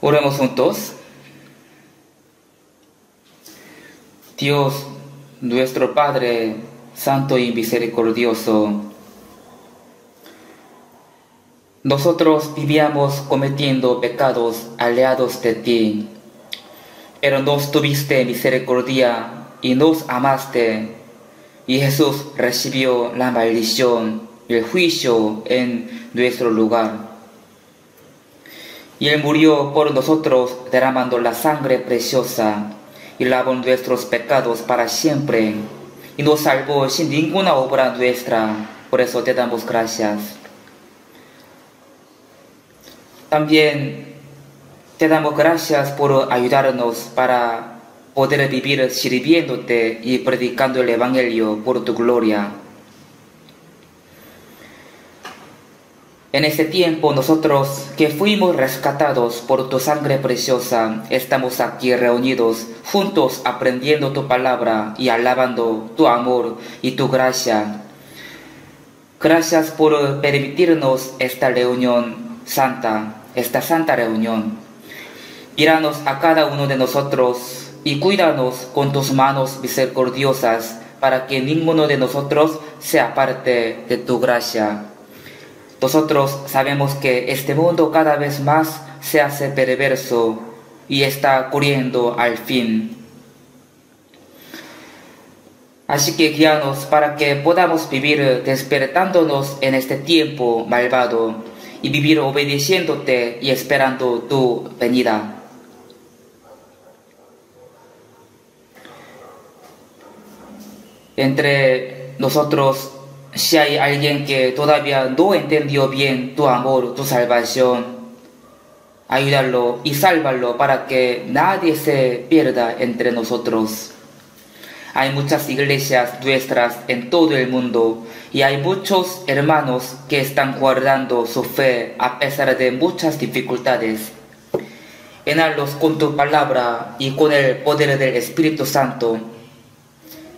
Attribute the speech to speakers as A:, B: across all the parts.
A: Oremos juntos. Dios, nuestro Padre, Santo y Misericordioso, nosotros vivíamos cometiendo pecados alejados de ti, pero nos tuviste misericordia y nos amaste, y Jesús recibió la maldición y el juicio en nuestro lugar. Y Él murió por nosotros derramando la sangre preciosa y lavó nuestros pecados para siempre, y nos salvó sin ninguna obra nuestra. Por eso te damos gracias. También te damos gracias por ayudarnos para poder vivir sirviéndote y predicando el Evangelio por tu gloria. En este tiempo nosotros que fuimos rescatados por tu sangre preciosa, estamos aquí reunidos, juntos aprendiendo tu palabra y alabando tu amor y tu gracia. Gracias por permitirnos esta reunión santa, esta santa reunión. Míranos a cada uno de nosotros y cuídanos con tus manos misericordiosas para que ninguno de nosotros se aparte de tu gracia. Nosotros sabemos que este mundo cada vez más se hace perverso y está corriendo al fin. Así que guíanos para que podamos vivir despertándonos en este tiempo malvado y vivir obedeciéndote y esperando tu venida. Entre nosotros, si hay alguien que todavía no entendió bien tu amor, tu salvación, ayúdalo y sálvalo para que nadie se pierda entre nosotros. Hay muchas iglesias nuestras en todo el mundo y hay muchos hermanos que están guardando su fe a pesar de muchas dificultades. Llénalos con tu palabra y con el poder del Espíritu Santo.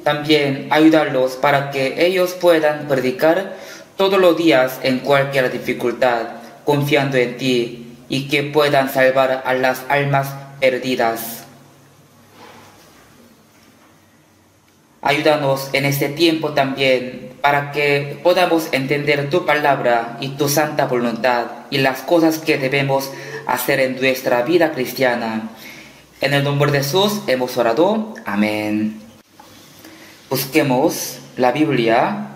A: También ayúdalos para que ellos puedan predicar todos los días en cualquier dificultad, confiando en ti, y que puedan salvar a las almas perdidas. Ayúdanos en este tiempo también para que podamos entender tu palabra y tu santa voluntad y las cosas que debemos hacer en nuestra vida cristiana. En el nombre de Jesús hemos orado. Amén. Busquemos la Biblia,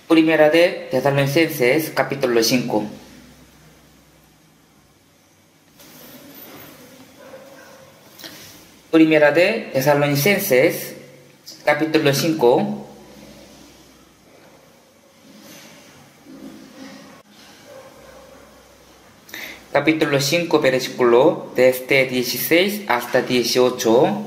A: Primera de Tesalonicenses, capítulo 5. Primera de Tesalonicenses, capítulo 5. Capítulo 5, versículo desde 16 hasta 18.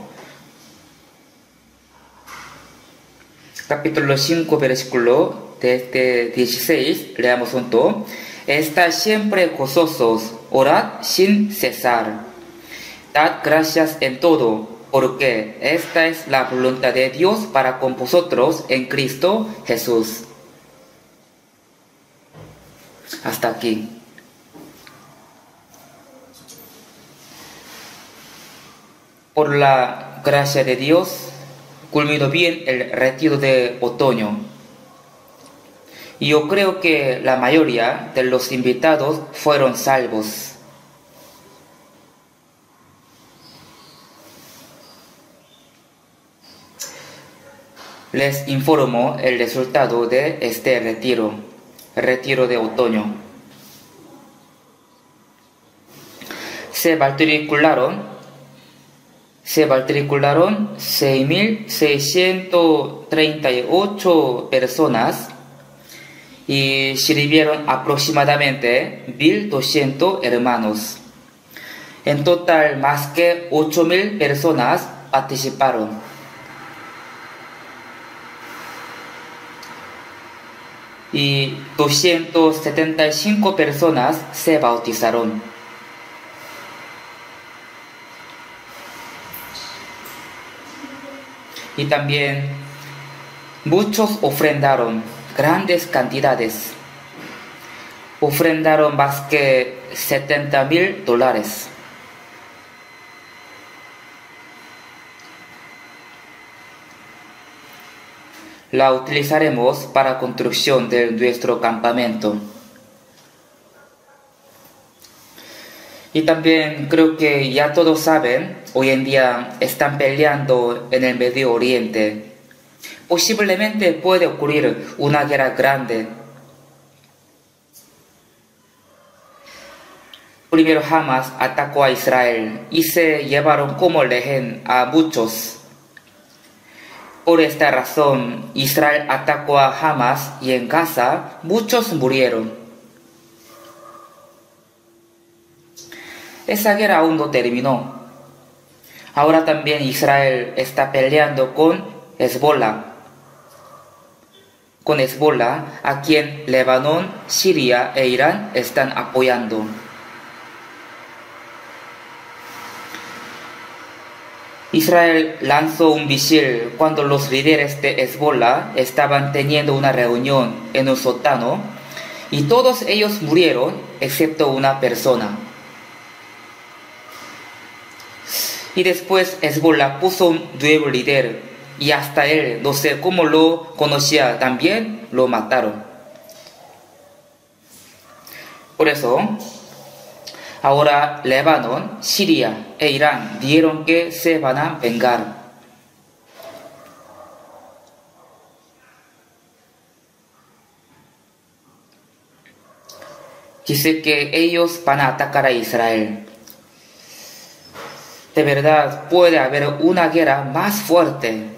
A: Capítulo 5, versículo desde 16, leamos juntos. Estad siempre gozosos, orad sin cesar. Dad gracias en todo, porque esta es la voluntad de Dios para con vosotros en Cristo Jesús. Hasta aquí. Por la gracia de Dios, culminó bien el retiro de otoño. Y yo creo que la mayoría de los invitados fueron salvos. Les informo el resultado de este retiro de otoño. Se matricularon 6.638 personas y sirvieron aproximadamente 1.200 hermanos. En total, más que 8.000 personas participaron. Y 275 personas se bautizaron. Y también muchos ofrendaron grandes cantidades. Ofrendaron más que $70,000. la utilizaremos para construcción de nuestro campamento. Y también creo que ya todos saben, hoy en día están peleando en el Medio Oriente. Posiblemente puede ocurrir una guerra grande. Primero Hamas atacó a Israel y se llevaron como rehén a muchos. Por esta razón, Israel atacó a Hamas y en Gaza muchos murieron. Esa guerra aún no terminó. Ahora también Israel está peleando con Hezbollah. Con Hezbollah, a quien Líbano, Siria e Irán están apoyando. Israel lanzó un misil cuando los líderes de Hezbollah estaban teniendo una reunión en un sótano y todos ellos murieron excepto una persona. Y después Hezbollah puso un nuevo líder y hasta él, no sé cómo lo conocía, también lo mataron. Por eso, ahora Líbano, Siria e Irán dijeron que se van a vengar. Dice que ellos van a atacar a Israel. De verdad puede haber una guerra más fuerte.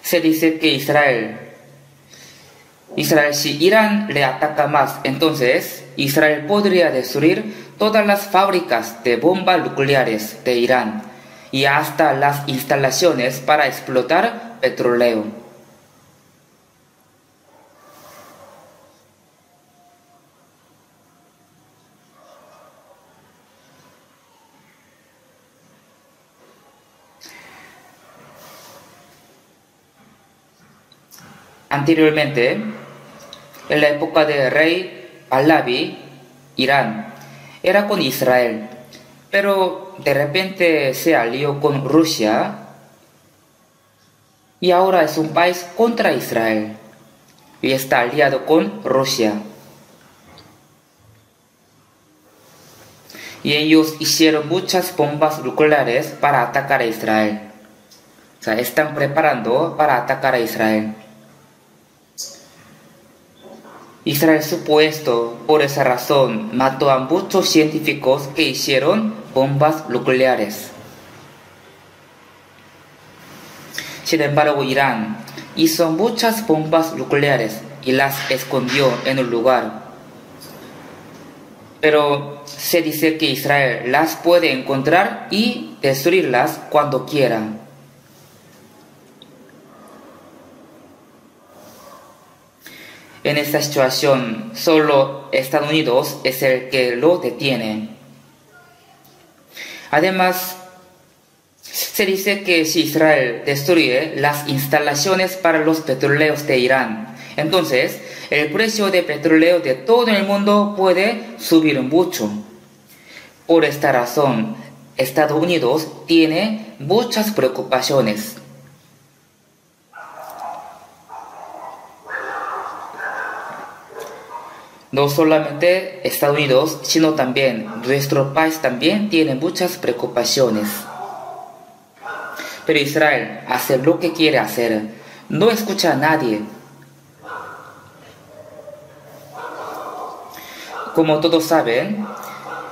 A: Se dice que Israel, si Irán le ataca más, entonces Israel podría destruir todas las fábricas de bombas nucleares de Irán y hasta las instalaciones para explotar petróleo. Anteriormente, en la época del rey Pahlavi, Irán era con Israel, pero de repente se alió con Rusia y ahora es un país contra Israel y está aliado con Rusia. Y ellos hicieron muchas bombas nucleares para atacar a Israel. O sea, están preparando para atacar a Israel. Israel supuesto, por esa razón, mató a muchos científicos que hicieron bombas nucleares. Sin embargo, Irán hizo muchas bombas nucleares y las escondió en un lugar. Pero se dice que Israel las puede encontrar y destruirlas cuando quiera. En esta situación, solo Estados Unidos es el que lo detiene. Además, se dice que si Israel destruye las instalaciones para los petróleos de Irán, entonces el precio de petróleo de todo el mundo puede subir mucho. Por esta razón, Estados Unidos tiene muchas preocupaciones. No solamente Estados Unidos, sino también nuestro país también tiene muchas preocupaciones. Pero Israel hace lo que quiere hacer, no escucha a nadie. Como todos saben,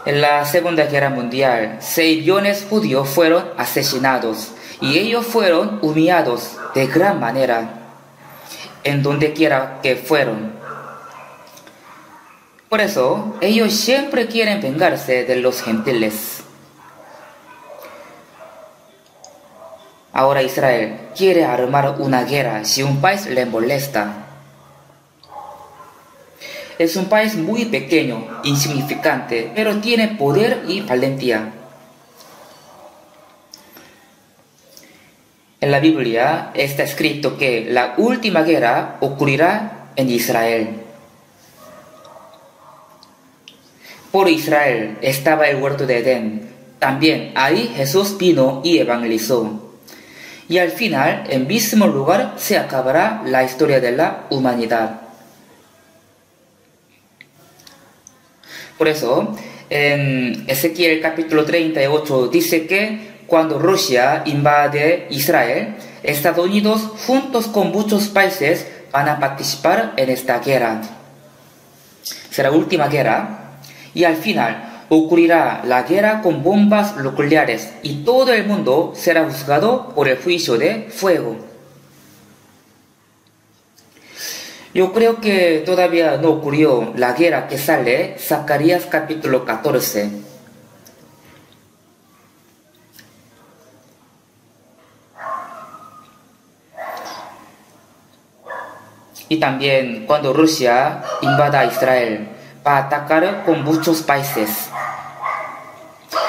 A: en la Segunda Guerra Mundial, 6 millones judíos fueron asesinados y ellos fueron humillados de gran manera, en donde quiera que fueron. Por eso, ellos siempre quieren vengarse de los gentiles. Ahora Israel quiere armar una guerra si un país le molesta. Es un país muy pequeño, insignificante, pero tiene poder y valentía. En la Biblia está escrito que la última guerra ocurrirá en Israel. Por Israel estaba el huerto de Edén. También ahí Jesús vino y evangelizó. Y al final, en mismo lugar, se acabará la historia de la humanidad. Por eso, en Ezequiel capítulo 38 dice que cuando Rusia invade Israel, Estados Unidos juntos con muchos países van a participar en esta guerra. Será la última guerra y al final ocurrirá la guerra con bombas nucleares y todo el mundo será juzgado por el juicio de fuego. Yo creo que todavía no ocurrió la guerra que sale Zacarías capítulo 14. Y también cuando Rusia invada Israel, va a atacar con muchos países.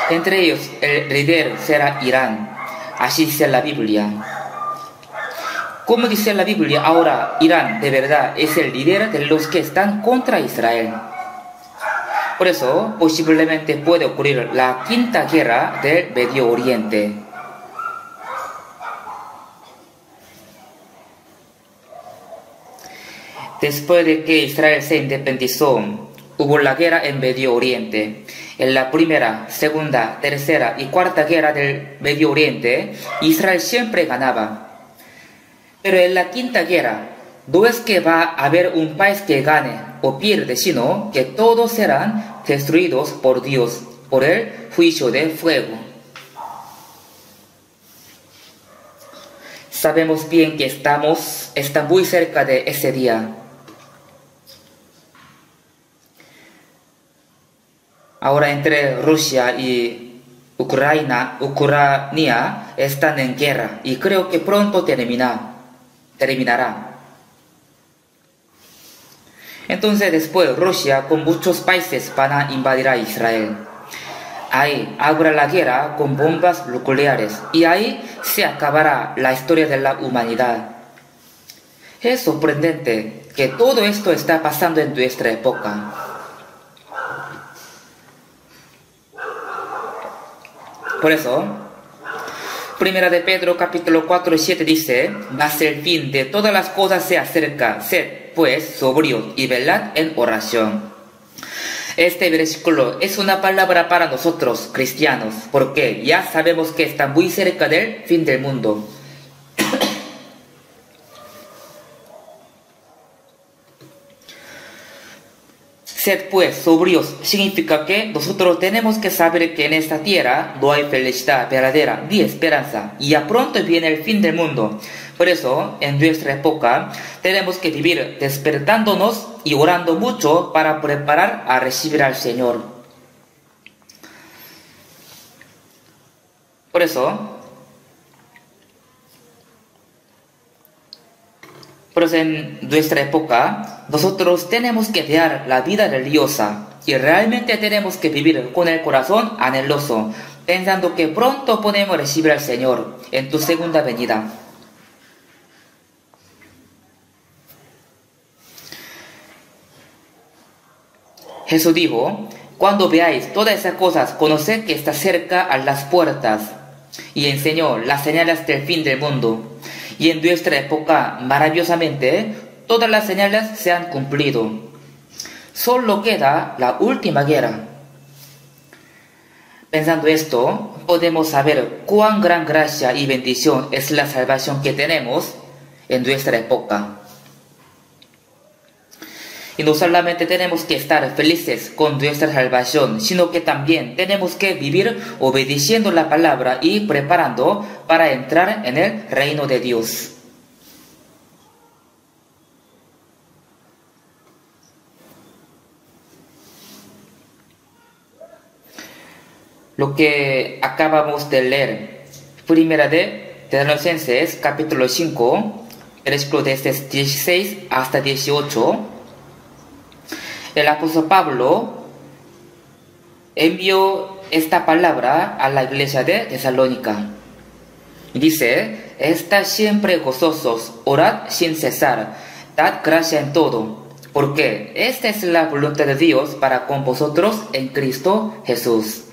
A: Entre ellos, el líder será Irán. Así dice la Biblia. Como dice la Biblia, ahora Irán de verdad es el líder de los que están contra Israel. Por eso, posiblemente puede ocurrir la quinta guerra del Medio Oriente. Después de que Israel se independizó, hubo la guerra en Medio Oriente. En la primera, segunda, tercera y cuarta guerra del Medio Oriente, Israel siempre ganaba. Pero en la quinta guerra, no es que va a haber un país que gane o pierde, sino que todos serán destruidos por Dios, por el juicio de fuego. Sabemos bien que está muy cerca de ese día. Ahora entre Rusia y Ucrania están en guerra y creo que pronto terminará. Entonces después Rusia con muchos países van a invadir a Israel. Ahí habrá la guerra con bombas nucleares y ahí se acabará la historia de la humanidad. Es sorprendente que todo esto está pasando en nuestra época. Por eso, Primera de Pedro capítulo 4 y 7 dice: mas el fin de todas las cosas se acerca, sed pues sobrios y velad en oración. Este versículo es una palabra para nosotros cristianos, porque ya sabemos que está muy cerca del fin del mundo. Sed pues sobrios significa que nosotros tenemos que saber que en esta tierra no hay felicidad verdadera ni esperanza y ya pronto viene el fin del mundo. Por eso, en nuestra época, tenemos que vivir despertándonos y orando mucho para preparar a recibir al Señor. Por eso en nuestra época, nosotros tenemos que dejar la vida religiosa y realmente tenemos que vivir con el corazón anheloso, pensando que pronto podemos recibir al Señor en tu segunda venida. Jesús dijo: cuando veáis todas esas cosas, conoced que está cerca a las puertas, y enseñó las señales del fin del mundo. Y en nuestra época, maravillosamente, todas las señales se han cumplido. Solo queda la última guerra. Pensando esto, podemos saber cuán gran gracia y bendición es la salvación que tenemos en nuestra época. Y no solamente tenemos que estar felices con nuestra salvación, sino que también tenemos que vivir obedeciendo la palabra y preparando para entrar en el reino de Dios. Lo que acabamos de leer, Primera de Tesalonicenses, capítulo 5, versículos desde 16 hasta 18, el apóstol Pablo envió esta palabra a la iglesia de Tesalónica. Dice: estad siempre gozosos, orad sin cesar, dad gracia en todo, Porque esta es la voluntad de Dios para con vosotros en Cristo Jesús.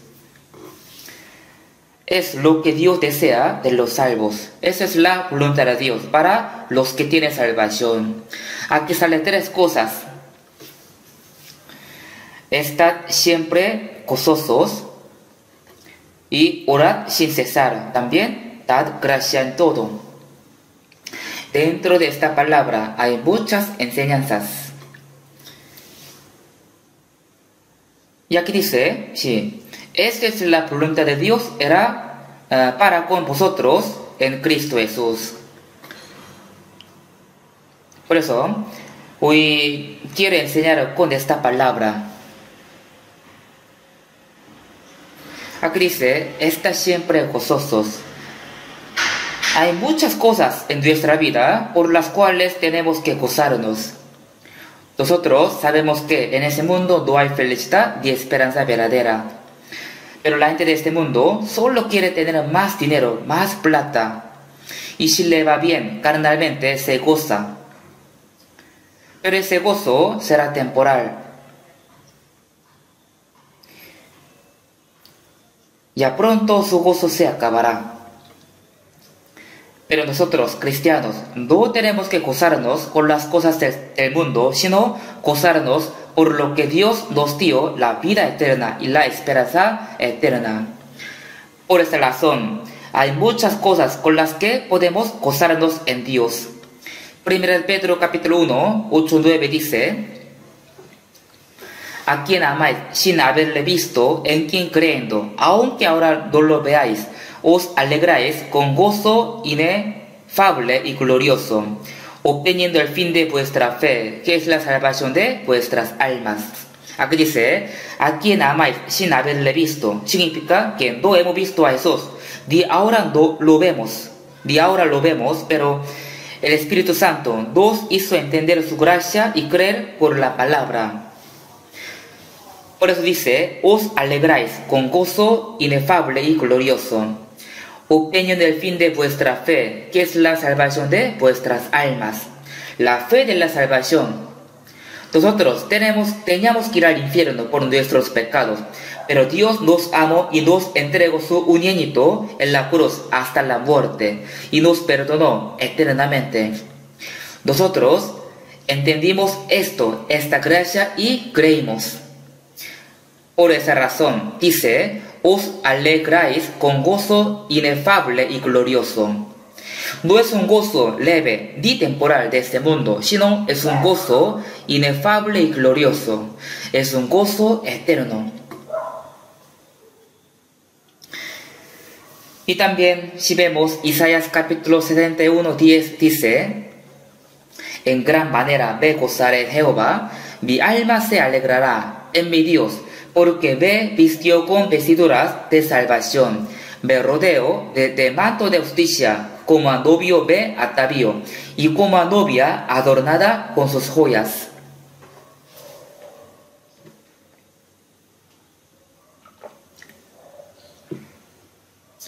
A: Es lo que Dios desea de los salvos. Esa es la voluntad de Dios para los que tienen salvación. Aquí salen tres cosas. Estad siempre gozosos y orad sin cesar. También dad gracia en todo. Dentro de esta palabra hay muchas enseñanzas. Y aquí dice, sí, esta es la voluntad de Dios, era para con vosotros en Cristo Jesús. Por eso, hoy quiero enseñar con esta palabra. Aquí dice, estad siempre gozosos. Hay muchas cosas en nuestra vida por las cuales tenemos que gozarnos. Nosotros sabemos que en ese mundo no hay felicidad ni esperanza verdadera. Pero la gente de este mundo solo quiere tener más dinero, más plata. Y si le va bien, carnalmente se goza. Pero ese gozo será temporal. Ya pronto su gozo se acabará. Pero nosotros, cristianos, no tenemos que gozarnos con las cosas del mundo, sino gozarnos por lo que Dios nos dio, la vida eterna y la esperanza eterna. Por esta razón, hay muchas cosas con las que podemos gozarnos en Dios. 1 Pedro capítulo 1, 8-9 dice, a quien amáis sin haberle visto, en quien creyendo, aunque ahora no lo veáis, os alegráis con gozo inefable y glorioso, obteniendo el fin de vuestra fe, que es la salvación de vuestras almas. Aquí dice, a quien amáis sin haberle visto, significa que no hemos visto a Jesús, ni ahora no lo vemos, pero el Espíritu Santo nos hizo entender su gracia y creer por la palabra. Por eso dice, os alegráis con gozo inefable y glorioso, obteniendo el fin de vuestra fe, que es la salvación de vuestras almas. La fe de la salvación. Nosotros teníamos que ir al infierno por nuestros pecados, pero Dios nos amó y nos entregó su unigénito en la cruz hasta la muerte, y nos perdonó eternamente. Nosotros entendimos esta gracia y creímos. Por esa razón, dice, os alegráis con gozo inefable y glorioso. No es un gozo leve ni temporal de este mundo, sino es un gozo inefable y glorioso. Es un gozo eterno. Y también, si vemos Isaías capítulo 71, 10, dice, en gran manera me gozaré en Jehová, mi alma se alegrará en mi Dios, porque me vistió con vestiduras de salvación, me rodeo de manto de justicia, como a novio me atavío, y como a novia adornada con sus joyas.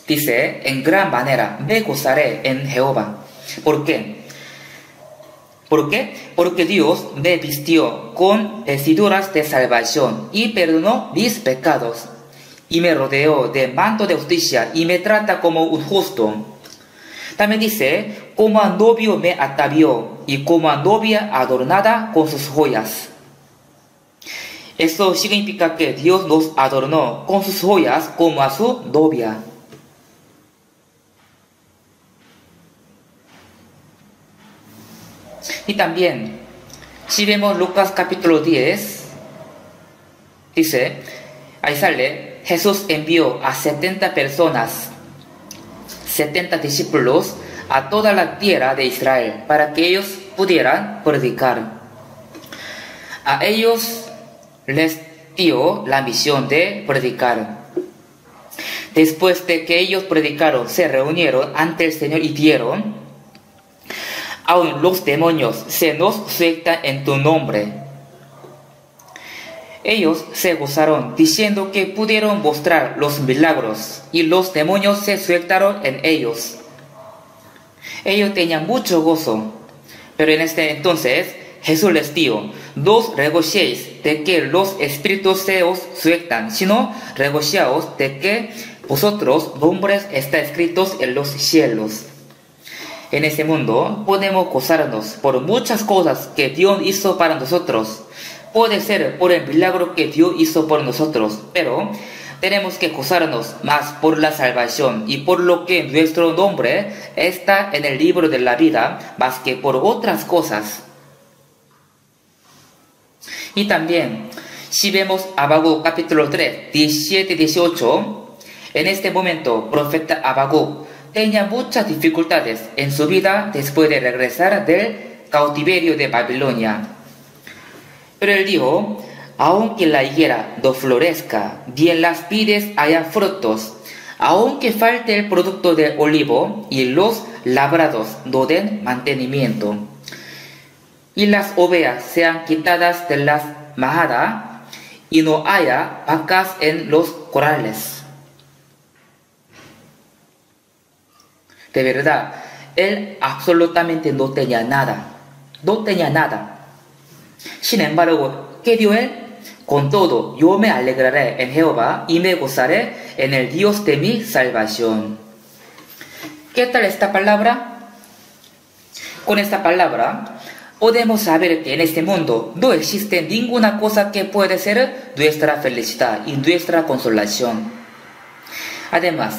A: Dice, en gran manera me gozaré en Jehová. ¿Por qué? ¿Por qué? Porque Dios me vistió con vestiduras de salvación y perdonó mis pecados, y me rodeó de manto de justicia y me trata como un justo. También dice, como a novio me atavió y como a novia adornada con sus joyas. Esto significa que Dios nos adornó con sus joyas como a su novia. Y también, si vemos Lucas capítulo 10, dice, ahí sale, Jesús envió a 70 personas, 70 discípulos, a toda la tierra de Israel, para que ellos pudieran predicar. A ellos les dio la misión de predicar. Después de que ellos predicaron, se reunieron ante el Señor y dieron, aún los demonios se nos sueltan en tu nombre. Ellos se gozaron diciendo que pudieron mostrar los milagros y los demonios se sueltaron en ellos. Ellos tenían mucho gozo, pero en este entonces Jesús les dijo, no os regociéis de que los espíritus se os sueltan, sino regociaos de que vosotros nombres están escritos en los cielos. En este mundo podemos gozarnos por muchas cosas que Dios hizo para nosotros. Puede ser por el milagro que Dios hizo por nosotros, pero tenemos que gozarnos más por la salvación y por lo que nuestro nombre está en el libro de la vida, más que por otras cosas. Y también, si vemos Habacuc capítulo 3, 17-18, en este momento, profeta Habacuc tenía muchas dificultades en su vida después de regresar del cautiverio de Babilonia. Pero él dijo, aunque la higuera no florezca, ni en las vides haya frutos, aunque falte el producto del olivo y los labrados no den mantenimiento, y las ovejas sean quitadas de las majadas, y no haya vacas en los corrales. De verdad, él absolutamente no tenía nada. No tenía nada. Sin embargo, ¿qué dio él? Con todo, yo me alegraré en Jehová y me gozaré en el Dios de mi salvación. ¿Qué tal esta palabra? Con esta palabra podemos saber que en este mundo no existe ninguna cosa que pueda ser nuestra felicidad y nuestra consolación. Además,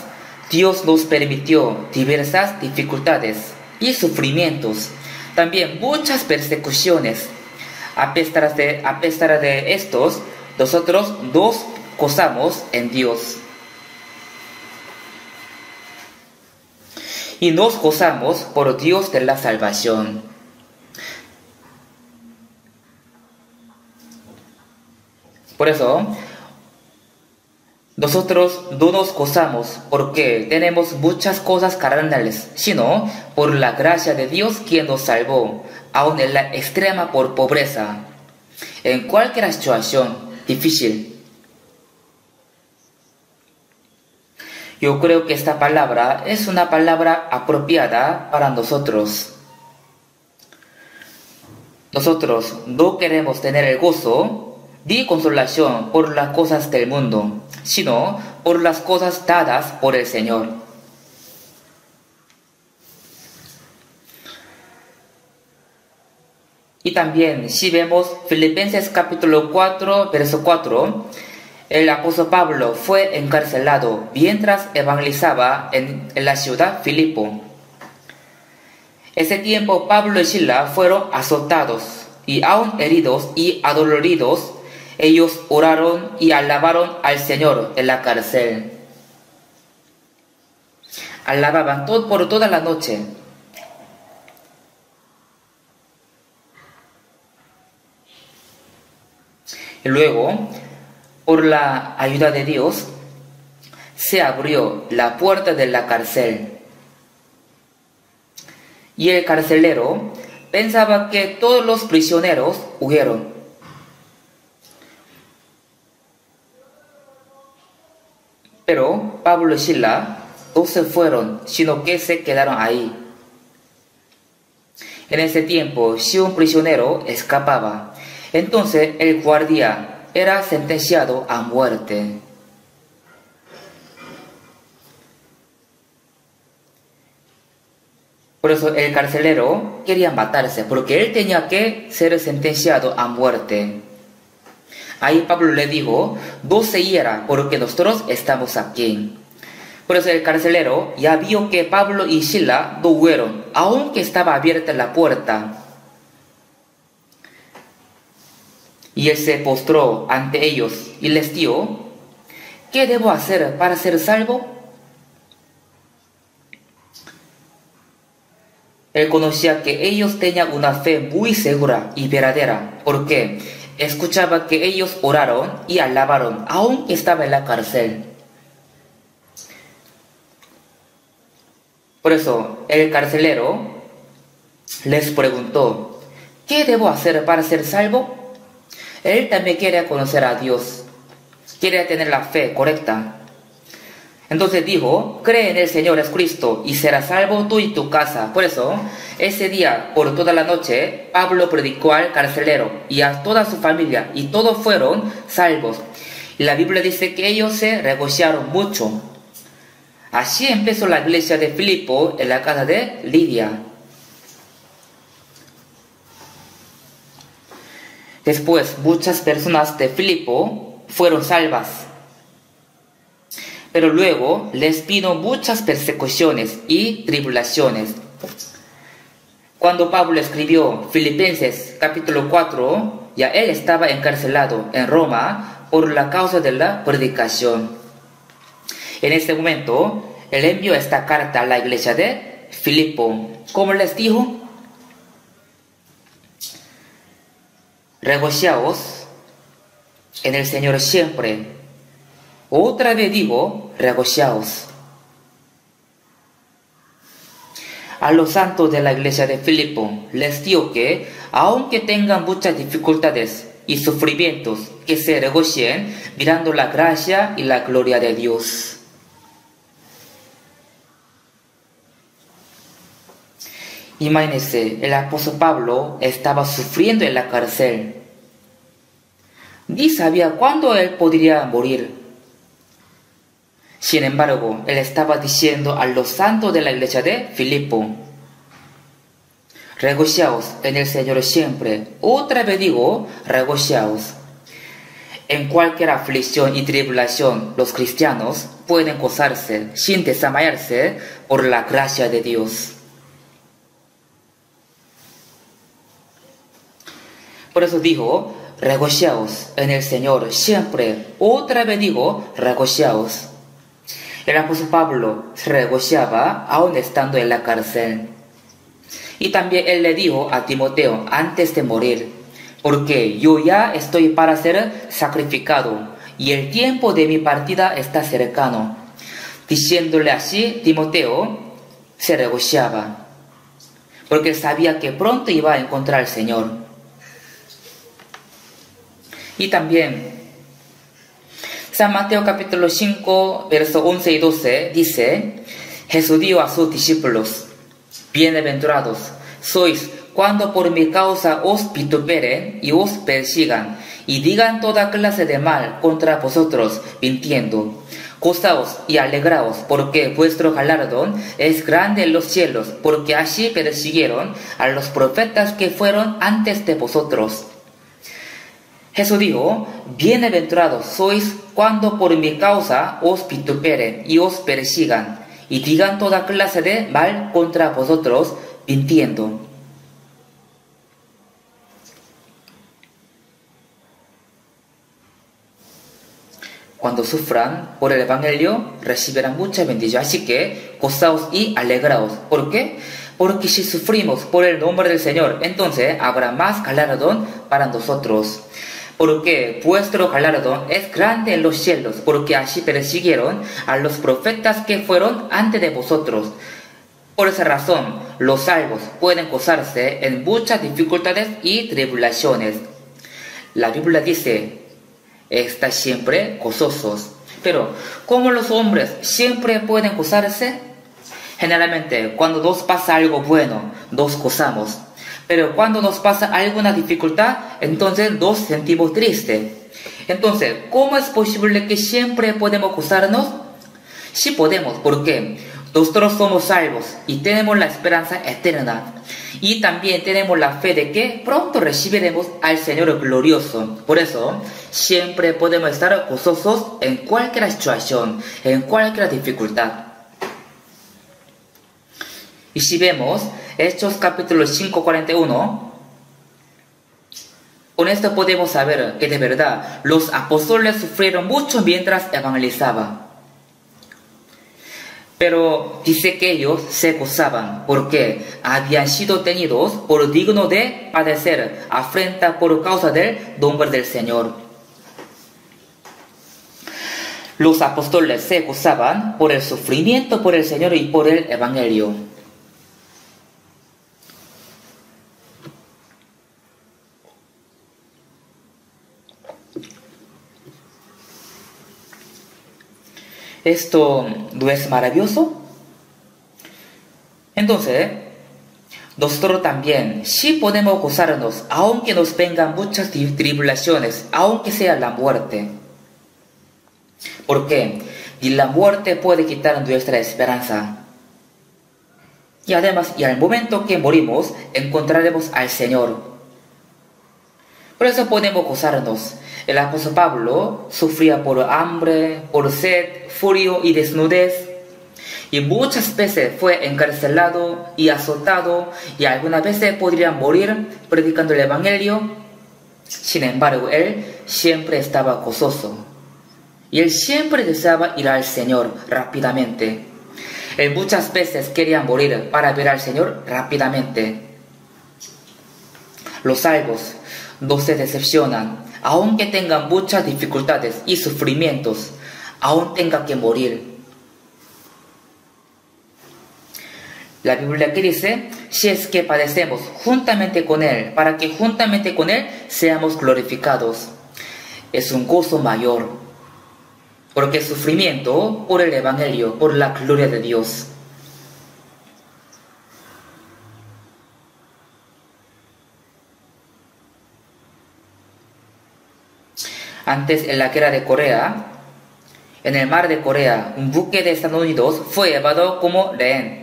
A: Dios nos permitió diversas dificultades y sufrimientos, también muchas persecuciones. A pesar de estos, nosotros nos gozamos en Dios. Y nos gozamos por Dios de la salvación. Por eso, nosotros no nos gozamos porque tenemos muchas cosas carnales, sino por la gracia de Dios quien nos salvó, aun en la extrema por pobreza, en cualquier situación difícil. Yo creo que esta palabra es una palabra apropiada para nosotros. Nosotros no queremos tener el gozo ni consolación por las cosas del mundo, sino por las cosas dadas por el Señor. Y también, si vemos Filipenses capítulo 4, verso 4, el apóstol Pablo fue encarcelado mientras evangelizaba en la ciudad Filipo. Ese tiempo Pablo y Silas fueron azotados y aún heridos y adoloridos, ellos oraron y alabaron al Señor en la cárcel. Alababan por toda la noche. Y luego, por la ayuda de Dios, se abrió la puerta de la cárcel. Y el carcelero pensaba que todos los prisioneros huyeron. Pero Pablo y Silas no se fueron, sino que se quedaron ahí. En ese tiempo, si un prisionero escapaba, entonces el guardia era sentenciado a muerte. Por eso el carcelero quería matarse, porque él tenía que ser sentenciado a muerte. Ahí Pablo le dijo, no se hiera, porque nosotros estamos aquí. Por eso el carcelero ya vio que Pablo y Silas no huyeron, aunque estaba abierta la puerta. Y él se postró ante ellos y les dijo, ¿qué debo hacer para ser salvo? Él conocía que ellos tenían una fe muy segura y verdadera, porque escuchaba que ellos oraron y alabaron, aunque estaba en la cárcel. Por eso el carcelero les preguntó, ¿qué debo hacer para ser salvo? Él también quiere conocer a Dios, quiere tener la fe correcta. Entonces dijo, cree en el Señor Jesucristo y serás salvo tú y tu casa. Por eso, ese día, por toda la noche, Pablo predicó al carcelero y a toda su familia, y todos fueron salvos. Y la Biblia dice que ellos se regocijaron mucho. Así empezó la iglesia de Filipo en la casa de Lidia. Después, muchas personas de Filipo fueron salvas. Pero luego les vino muchas persecuciones y tribulaciones. Cuando Pablo escribió Filipenses capítulo 4, ya él estaba encarcelado en Roma por la causa de la predicación. En ese momento, él envió esta carta a la iglesia de Filipo. ¿Cómo les dijo? Regociaos en el Señor siempre. Otra vez digo, regociaos. A los santos de la iglesia de Filipo les digo que, aunque tengan muchas dificultades y sufrimientos, que se regocien mirando la gracia y la gloria de Dios. Imagínense, el apóstol Pablo estaba sufriendo en la cárcel. Ni sabía cuándo él podría morir. Sin embargo, él estaba diciendo a los santos de la iglesia de Filipo, regociaos en el Señor siempre. Otra vez digo, regociaos. En cualquier aflicción y tribulación, los cristianos pueden gozarse sin desmayarse por la gracia de Dios. Por eso dijo, regociaos en el Señor siempre. Otra vez digo, regociaos. El apóstol Pablo se regocijaba aún estando en la cárcel. Y también él le dijo a Timoteo antes de morir, porque yo ya estoy para ser sacrificado y el tiempo de mi partida está cercano. Diciéndole así, Timoteo se regocijaba, porque sabía que pronto iba a encontrar al Señor. Y también San Mateo capítulo 5, versos 11 y 12 dice, Jesús dijo a sus discípulos, bienaventurados sois cuando por mi causa os vituperen y os persigan, y digan toda clase de mal contra vosotros, mintiendo. Gozaos y alegraos, porque vuestro galardón es grande en los cielos, porque así persiguieron a los profetas que fueron antes de vosotros. Jesús dijo, bienaventurados sois cuando por mi causa os vituperen y os persigan, y digan toda clase de mal contra vosotros, mintiendo. Cuando sufran por el Evangelio, recibirán mucha bendición. Así que, gozaos y alegraos. ¿Por qué? Porque si sufrimos por el nombre del Señor, entonces habrá más galardón para nosotros. Porque vuestro galardón es grande en los cielos, porque así persiguieron a los profetas que fueron antes de vosotros. Por esa razón, los salvos pueden gozarse en muchas dificultades y tribulaciones. La Biblia dice, estáis siempre gozosos. Pero, ¿cómo los hombres siempre pueden gozarse? Generalmente, cuando nos pasa algo bueno, nos gozamos. Pero cuando nos pasa alguna dificultad, entonces nos sentimos tristes. Entonces, ¿cómo es posible que siempre podemos gozarnos? Sí podemos, porque nosotros somos salvos y tenemos la esperanza eterna. Y también tenemos la fe de que pronto recibiremos al Señor glorioso. Por eso, siempre podemos estar gozosos en cualquier situación, en cualquier dificultad. Y si vemos Hechos capítulo 5:41, con esto podemos saber que de verdad los apóstoles sufrieron mucho mientras evangelizaban. Pero dice que ellos se gozaban porque habían sido tenidos por dignos de padecer afrenta por causa del nombre del Señor. Los apóstoles se gozaban por el sufrimiento por el Señor y por el Evangelio. ¿Esto no es maravilloso? Entonces, nosotros también sí podemos gozarnos, aunque nos vengan muchas tribulaciones, aunque sea la muerte. ¿Por qué? Ni la muerte puede quitar nuestra esperanza. Y además, y al momento que morimos, encontraremos al Señor. Por eso podemos gozarnos. El apóstol Pablo sufría por hambre, por sed, frío y desnudez. Y muchas veces fue encarcelado y azotado, y algunas veces podría morir predicando el Evangelio. Sin embargo, él siempre estaba gozoso. Y él siempre deseaba ir al Señor rápidamente. Él muchas veces quería morir para ver al Señor rápidamente. Los salvos no se decepcionan, aunque tengan muchas dificultades y sufrimientos, aún tengan que morir. La Biblia que dice, si es que padecemos juntamente con Él, para que juntamente con Él seamos glorificados. Es un gozo mayor, porque el sufrimiento por el Evangelio, por la gloria de Dios. Antes, en la guerra de Corea, en el mar de Corea, un buque de Estados Unidos fue llevado como rehén.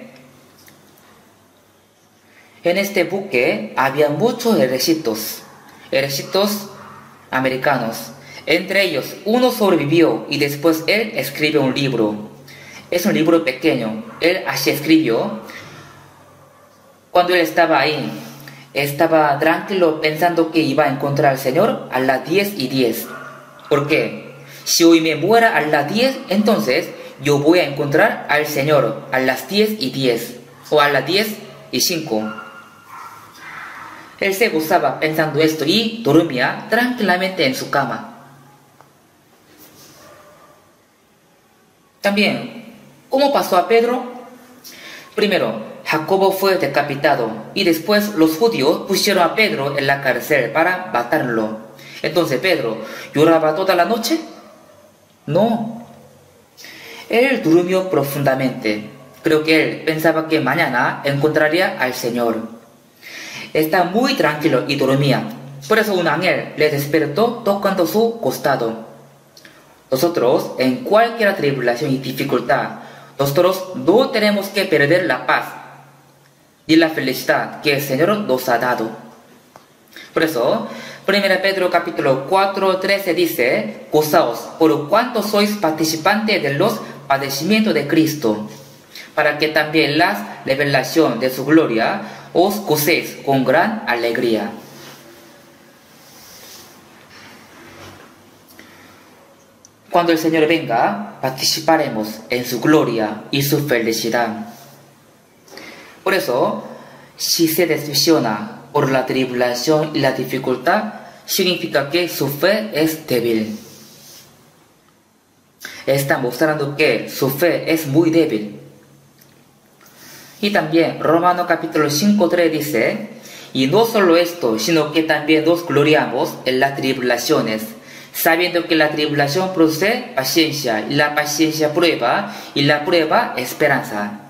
A: En este buque había muchos ejércitos americanos. Entre ellos, uno sobrevivió y después él escribió un libro. Es un libro pequeño. Él así escribió. Cuando él estaba ahí, estaba tranquilo pensando que iba a encontrar al Señor a las 10:10. ¿Por qué? Si hoy me muera a las 10, entonces yo voy a encontrar al Señor a las 10:10 o a las 10:05. Él se gozaba pensando esto y dormía tranquilamente en su cama. También, ¿cómo pasó a Pedro? Primero, Jacobo fue decapitado y después los judíos pusieron a Pedro en la cárcel para matarlo. Entonces, ¿Pedro lloraba toda la noche? No. Él durmió profundamente. Creo que él pensaba que mañana encontraría al Señor. Está muy tranquilo y dormía. Por eso un ángel le despertó tocando su costado. Nosotros, en cualquier tribulación y dificultad, nosotros no tenemos que perder la paz y la felicidad que el Señor nos ha dado. Por eso, 1 Pedro capítulo 4:13 dice, gozaos por cuanto sois participantes de los padecimientos de Cristo, para que también la revelación de su gloria os gocéis con gran alegría. Cuando el Señor venga, participaremos en su gloria y su felicidad. Por eso, si se decepciona por la tribulación y la dificultad, significa que su fe es débil. Está mostrando que su fe es muy débil. Y también Romanos capítulo 5:3 dice, y no solo esto, sino que también nos gloriamos en las tribulaciones, sabiendo que la tribulación produce paciencia, y la paciencia prueba, y la prueba esperanza.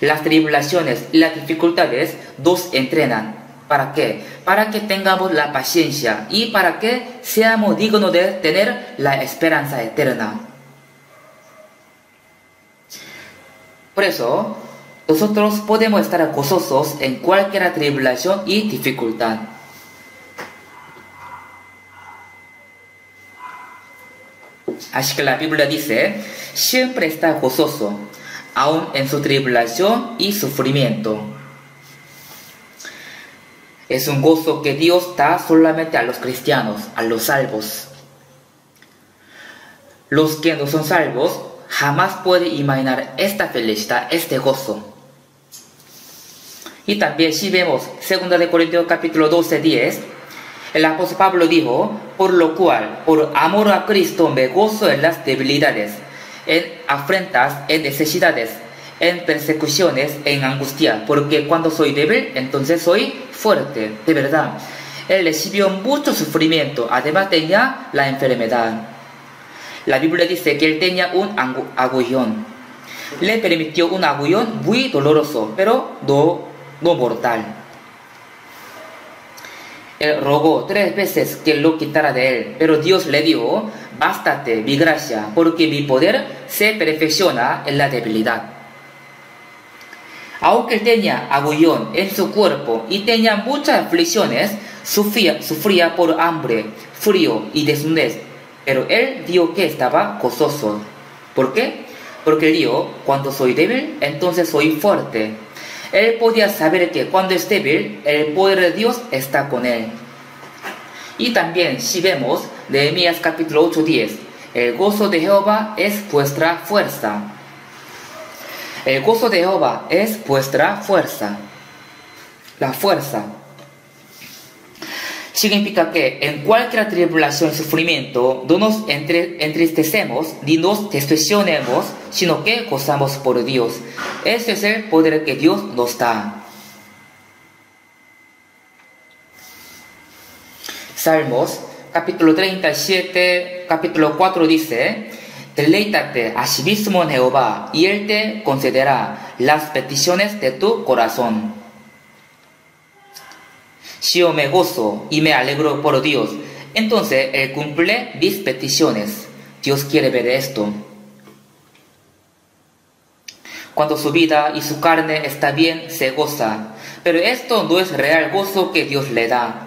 A: Las tribulaciones y las dificultades nos entrenan. ¿Para qué? Para que tengamos la paciencia y para que seamos dignos de tener la esperanza eterna. Por eso, nosotros podemos estar gozosos en cualquier tribulación y dificultad. Así que la Biblia dice, siempre está gozoso, aun en su tribulación y sufrimiento. Es un gozo que Dios da solamente a los cristianos, a los salvos. Los que no son salvos jamás pueden imaginar esta felicidad, este gozo. Y también si vemos 2 Corintios capítulo 12:10, el apóstol Pablo dijo, por lo cual, por amor a Cristo me gozo en las debilidades, en afrentas, en necesidades, en persecuciones, en angustia, porque cuando soy débil, entonces soy fuerte, de verdad. Él recibió mucho sufrimiento, además tenía la enfermedad. la Biblia dice que él tenía un aguijón. Le permitió un aguijón muy doloroso, pero no mortal. Él rogó 3 veces que lo quitara de él, pero Dios le dijo: bástate mi gracia, porque mi poder se perfecciona en la debilidad. Aunque él tenía aguijón en su cuerpo y tenía muchas aflicciones, sufría por hambre, frío y desnudez, pero él dijo que estaba gozoso. ¿Por qué? Porque él dijo: cuando soy débil, entonces soy fuerte. Él podía saber que cuando es débil, el poder de Dios está con él. Y también, si vemos Nehemías capítulo 8:10, el gozo de Jehová es vuestra fuerza. El gozo de Jehová es vuestra fuerza. La fuerza significa que en cualquier tribulación y sufrimiento no nos entristecemos ni nos decepcionemos, sino que gozamos por Dios. Ese es el poder que Dios nos da. Salmos capítulo 37, capítulo 4 dice: deleítate a sí mismo en Jehová, y Él te concederá las peticiones de tu corazón. Si yo me gozo y me alegro por Dios, entonces Él cumple mis peticiones. Dios quiere ver esto. Cuando su vida y su carne está bien, se goza. Pero esto no es real gozo que Dios le da.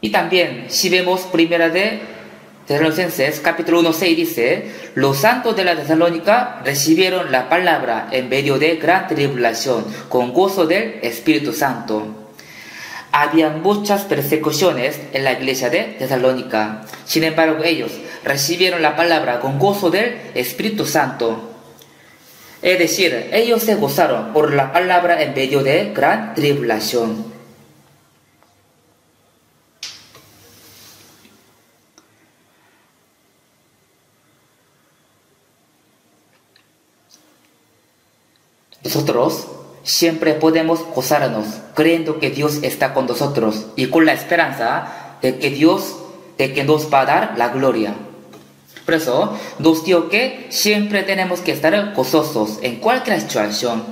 A: Y también, si vemos primera de Tesalonicenses, capítulo 1:6 dice: los santos de la Tesalónica recibieron la palabra en medio de gran tribulación, con gozo del Espíritu Santo. Había muchas persecuciones en la iglesia de Tesalónica. Sin embargo, ellos recibieron la palabra con gozo del Espíritu Santo. Es decir, ellos se gozaron por la palabra en medio de gran tribulación. Nosotros siempre podemos gozarnos creyendo que Dios está con nosotros y con la esperanza de que nos va a dar la gloria. Por eso nos digo que siempre tenemos que estar gozosos en cualquier situación.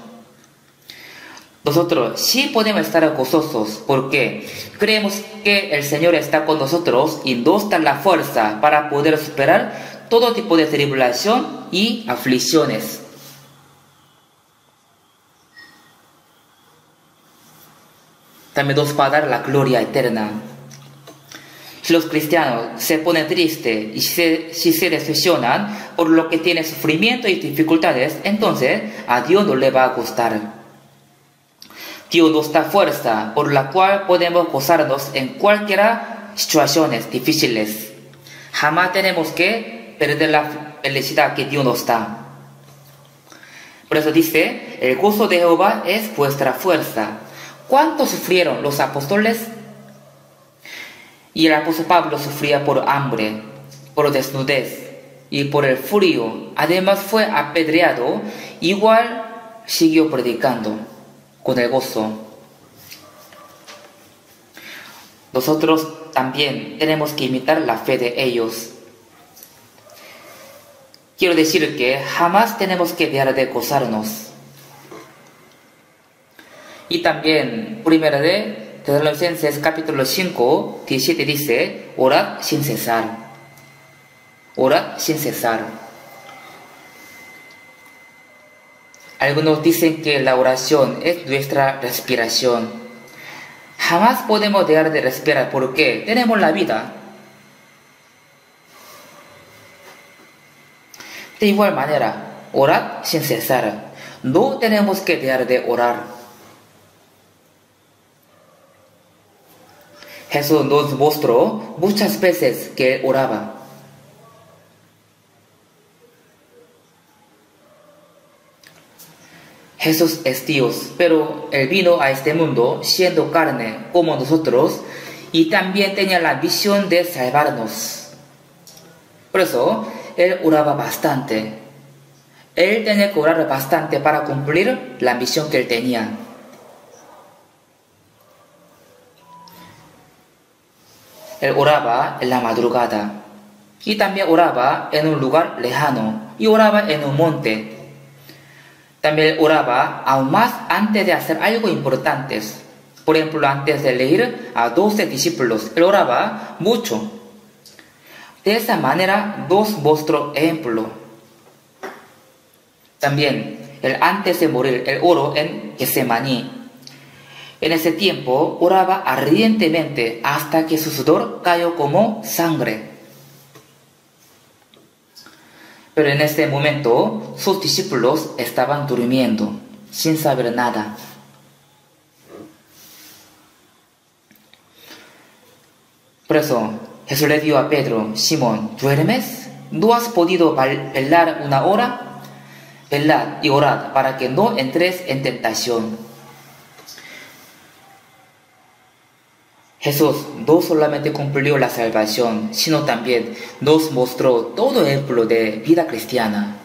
A: Nosotros sí podemos estar gozosos porque creemos que el Señor está con nosotros y nos da la fuerza para poder superar todo tipo de tribulación y aflicciones. También nos va a dar la gloria eterna. Si los cristianos se ponen tristes y si se decepcionan por lo que tiene sufrimiento y dificultades, entonces a Dios no le va a gustar. Dios nos da fuerza por la cual podemos gozarnos en cualquier situaciones difíciles. Jamás tenemos que perder la felicidad que Dios nos da. Por eso dice: el gozo de Jehová es vuestra fuerza. ¿Cuánto sufrieron los apóstoles? Y el apóstol Pablo sufría por hambre, por desnudez y por el frío. Además fue apedreado. Igual siguió predicando con el gozo. Nosotros también tenemos que imitar la fe de ellos. Quiero decir que jamás tenemos que dejar de gozarnos. Y también, primera de Tesalonicenses capítulo 5, 17 dice: orad sin cesar. Orad sin cesar. Algunos dicen que la oración es nuestra respiración. Jamás podemos dejar de respirar porque tenemos la vida. De igual manera, orad sin cesar. No tenemos que dejar de orar. Jesús nos mostró muchas veces que oraba. Jesús es Dios, pero Él vino a este mundo siendo carne como nosotros y también tenía la visión de salvarnos. Por eso, Él oraba bastante. Él tenía que orar bastante para cumplir la misión que Él tenía. Él oraba en la madrugada y también oraba en un lugar lejano y oraba en un monte. También oraba aún más antes de hacer algo importante. Por ejemplo, antes de elegir a 12 discípulos, él oraba mucho. De esa manera, dos mostró ejemplo. También, él antes de morir, él oró en Getsemaní. En ese tiempo, oraba ardientemente hasta que su sudor cayó como sangre. Pero en ese momento, sus discípulos estaban durmiendo, sin saber nada. Por eso, Jesús le dijo a Pedro: Simón, ¿duermes? ¿No has podido velar una hora? Velad y orad para que no entres en tentación. Jesús no solamente cumplió la salvación, sino también nos mostró todo ejemplo de vida cristiana.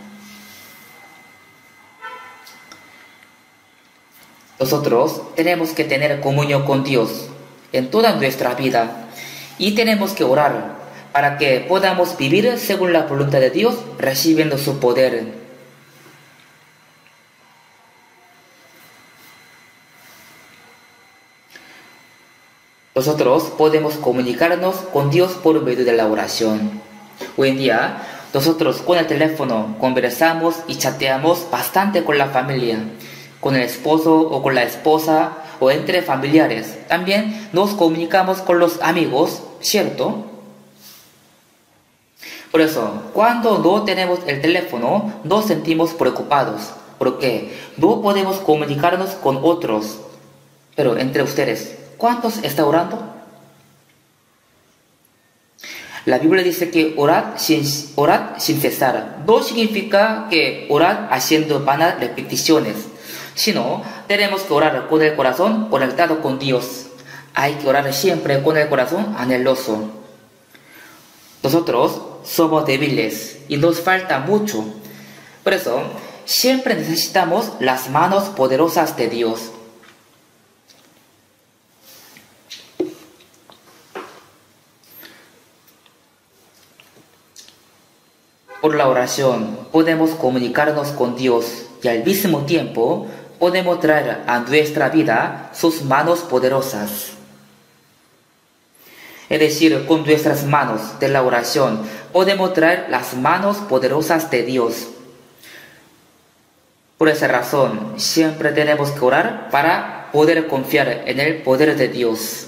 A: Nosotros tenemos que tener comunión con Dios en toda nuestra vida y tenemos que orar para que podamos vivir según la voluntad de Dios, recibiendo su poder. Nosotros podemos comunicarnos con Dios por medio de la oración. Hoy en día, nosotros con el teléfono conversamos y chateamos bastante con la familia, con el esposo o con la esposa o entre familiares. También nos comunicamos con los amigos, ¿cierto? Por eso, cuando no tenemos el teléfono, nos sentimos preocupados, porque no podemos comunicarnos con otros. Pero entre ustedes, ¿cuántos están orando? La Biblia dice que orad sin cesar. No significa que orad haciendo vanas repeticiones, sino tenemos que orar con el corazón conectado con Dios. Hay que orar siempre con el corazón anheloso. Nosotros somos débiles y nos falta mucho. Por eso, siempre necesitamos las manos poderosas de Dios. Por la oración podemos comunicarnos con Dios y al mismo tiempo podemos traer a nuestra vida sus manos poderosas. Es decir, con nuestras manos de la oración podemos traer las manos poderosas de Dios. Por esa razón, siempre tenemos que orar para poder confiar en el poder de Dios.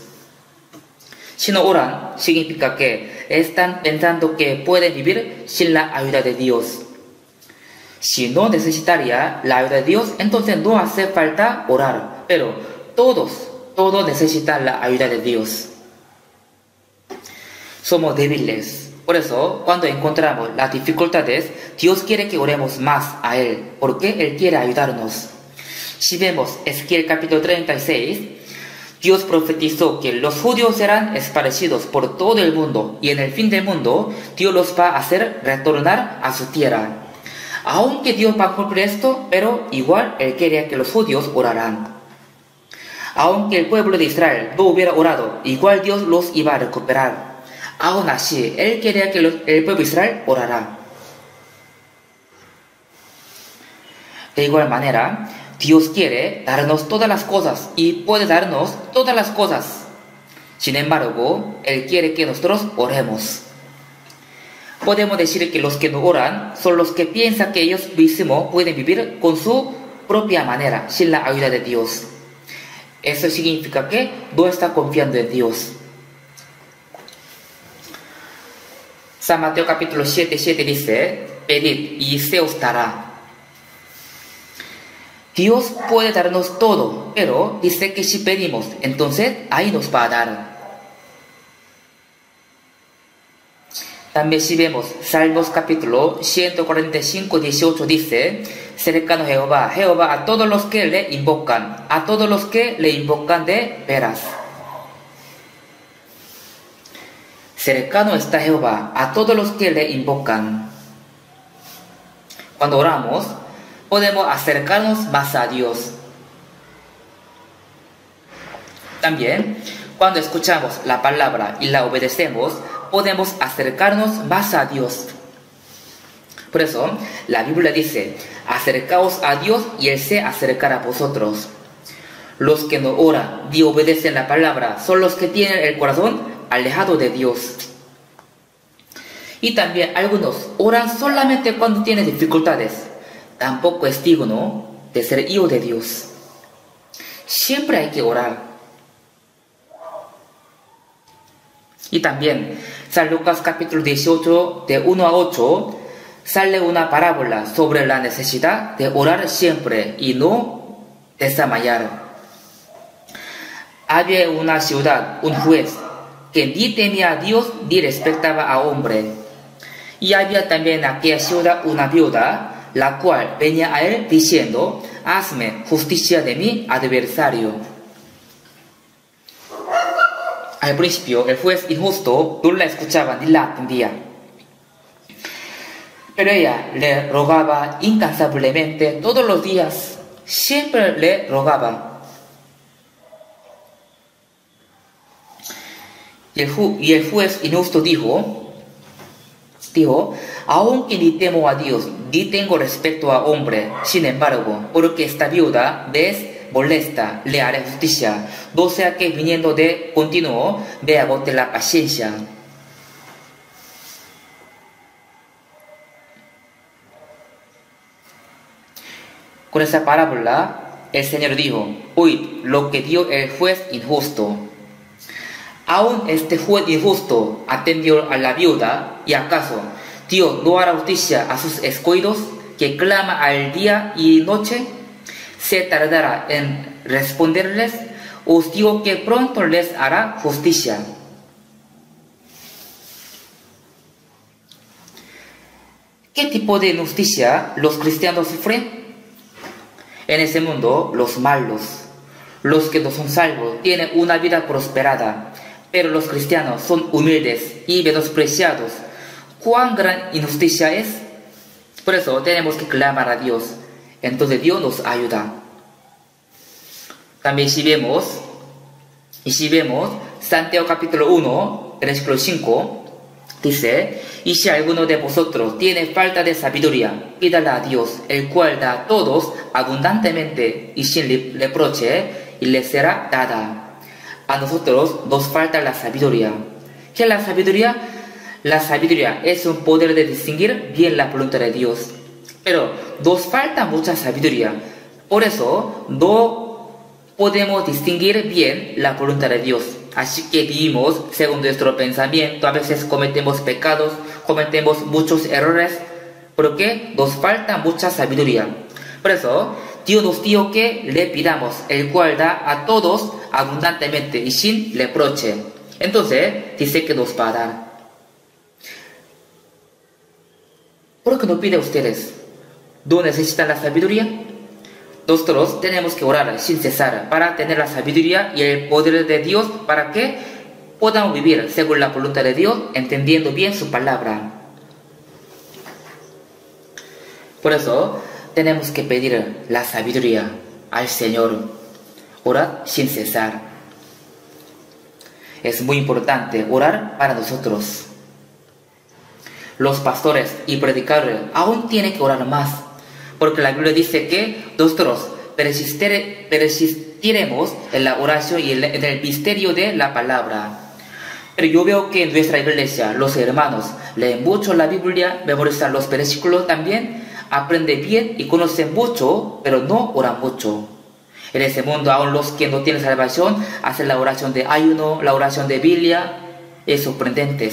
A: Si no oran, significa que están pensando que pueden vivir sin la ayuda de Dios. Si no necesitaría la ayuda de Dios, entonces no hace falta orar. Pero todos necesitan la ayuda de Dios. Somos débiles. Por eso, cuando encontramos las dificultades, Dios quiere que oremos más a Él, porque Él quiere ayudarnos. Si vemos Ezequiel capítulo 36, Dios profetizó que los judíos serán esparcidos por todo el mundo y en el fin del mundo Dios los va a hacer retornar a su tierra. Aunque Dios va a cumplir esto, pero igual Él quería que los judíos oraran. Aunque el pueblo de Israel no hubiera orado, igual Dios los iba a recuperar. Aún así, Él quería que el pueblo de Israel orara. De igual manera, Dios quiere darnos todas las cosas y puede darnos todas las cosas. Sin embargo, Él quiere que nosotros oremos. Podemos decir que los que no oran son los que piensan que ellos mismos pueden vivir con su propia manera, sin la ayuda de Dios. Eso significa que no está confiando en Dios. San Mateo capítulo 7:7 dice: pedid y se os dará. Dios puede darnos todo, pero dice que si pedimos, entonces ahí nos va a dar. También si vemos Salmos capítulo 145:18 dice: cercano Jehová, Jehová a todos los que le invocan, a todos los que le invocan de veras. Cercano está Jehová a todos los que le invocan. Cuando oramos, podemos acercarnos más a Dios. También, Cuando escuchamos la palabra y la obedecemos, podemos acercarnos más a Dios. Por eso, la Biblia dice, acercaos a Dios y Él se acercará a vosotros. Los que no oran ni obedecen la palabra son los que tienen el corazón alejado de Dios. Y también algunos oran solamente cuando tienen dificultades. Tampoco es digno de ser hijo de Dios. Siempre hay que orar. Y también, San Lucas capítulo 18, de 1 a 8, sale una parábola sobre la necesidad de orar siempre y no desmayar. Había en una ciudad un juez que ni temía a Dios ni respetaba a hombre. Y había también en aquella ciudad una viuda, la cual venía a él diciendo, hazme justicia de mi adversario. Al principio el juez injusto no la escuchaba ni la atendía. Pero ella le rogaba incansablemente todos los días, siempre le rogaba. Y el juez injusto dijo, aunque ni temo a Dios, ni tengo respeto a hombre, sin embargo, porque esta viuda me es molesta, le haré justicia, no sea que viniendo de continuo me agote la paciencia. Con esa parábola, el Señor dijo, oíd lo que dio el juez injusto. Aún este juez injusto atendió a la viuda, y acaso Dios no hará justicia a sus escogidos que clama al día y noche. Se tardará en responderles, os digo que pronto les hará justicia. ¿Qué tipo de injusticia los cristianos sufren? En ese mundo, los malos, los que no son salvos, tienen una vida prosperada, pero los cristianos son humildes y menospreciados. ¿Cuán gran injusticia es? Por eso tenemos que clamar a Dios. Entonces Dios nos ayuda. También si vemos Santiago capítulo 1, versículo 5, dice, y si alguno de vosotros tiene falta de sabiduría, pídala a Dios, el cual da a todos abundantemente y sin reproche, y le será dada. A nosotros nos falta la sabiduría. ¿Qué es la sabiduría? La sabiduría es un poder de distinguir bien la voluntad de Dios. Pero nos falta mucha sabiduría. Por eso no podemos distinguir bien la voluntad de Dios. Así que vivimos según nuestro pensamiento. A veces cometemos pecados, cometemos muchos errores, porque nos falta mucha sabiduría. Por eso Dios nos dijo que le pidamos, el cual da a todos abundantemente y sin reproche. Entonces dice que nos va a dar. ¿Por qué no pide a ustedes? ¿No necesitan la sabiduría? Nosotros tenemos que orar sin cesar para tener la sabiduría y el poder de Dios para que podamos vivir según la voluntad de Dios, entendiendo bien su palabra. Por eso tenemos que pedir la sabiduría al Señor. Orar sin cesar. Es muy importante orar para nosotros. Los pastores y predicadores aún tienen que orar más, porque la Biblia dice que nosotros persistiremos en la oración y en el misterio de la palabra. Pero yo veo que en nuestra iglesia los hermanos leen mucho la Biblia, memorizan los versículos también, aprenden bien y conocen mucho, pero no oran mucho. En ese mundo aún los que no tienen salvación hacen la oración de ayuno, la oración de Biblia, es sorprendente.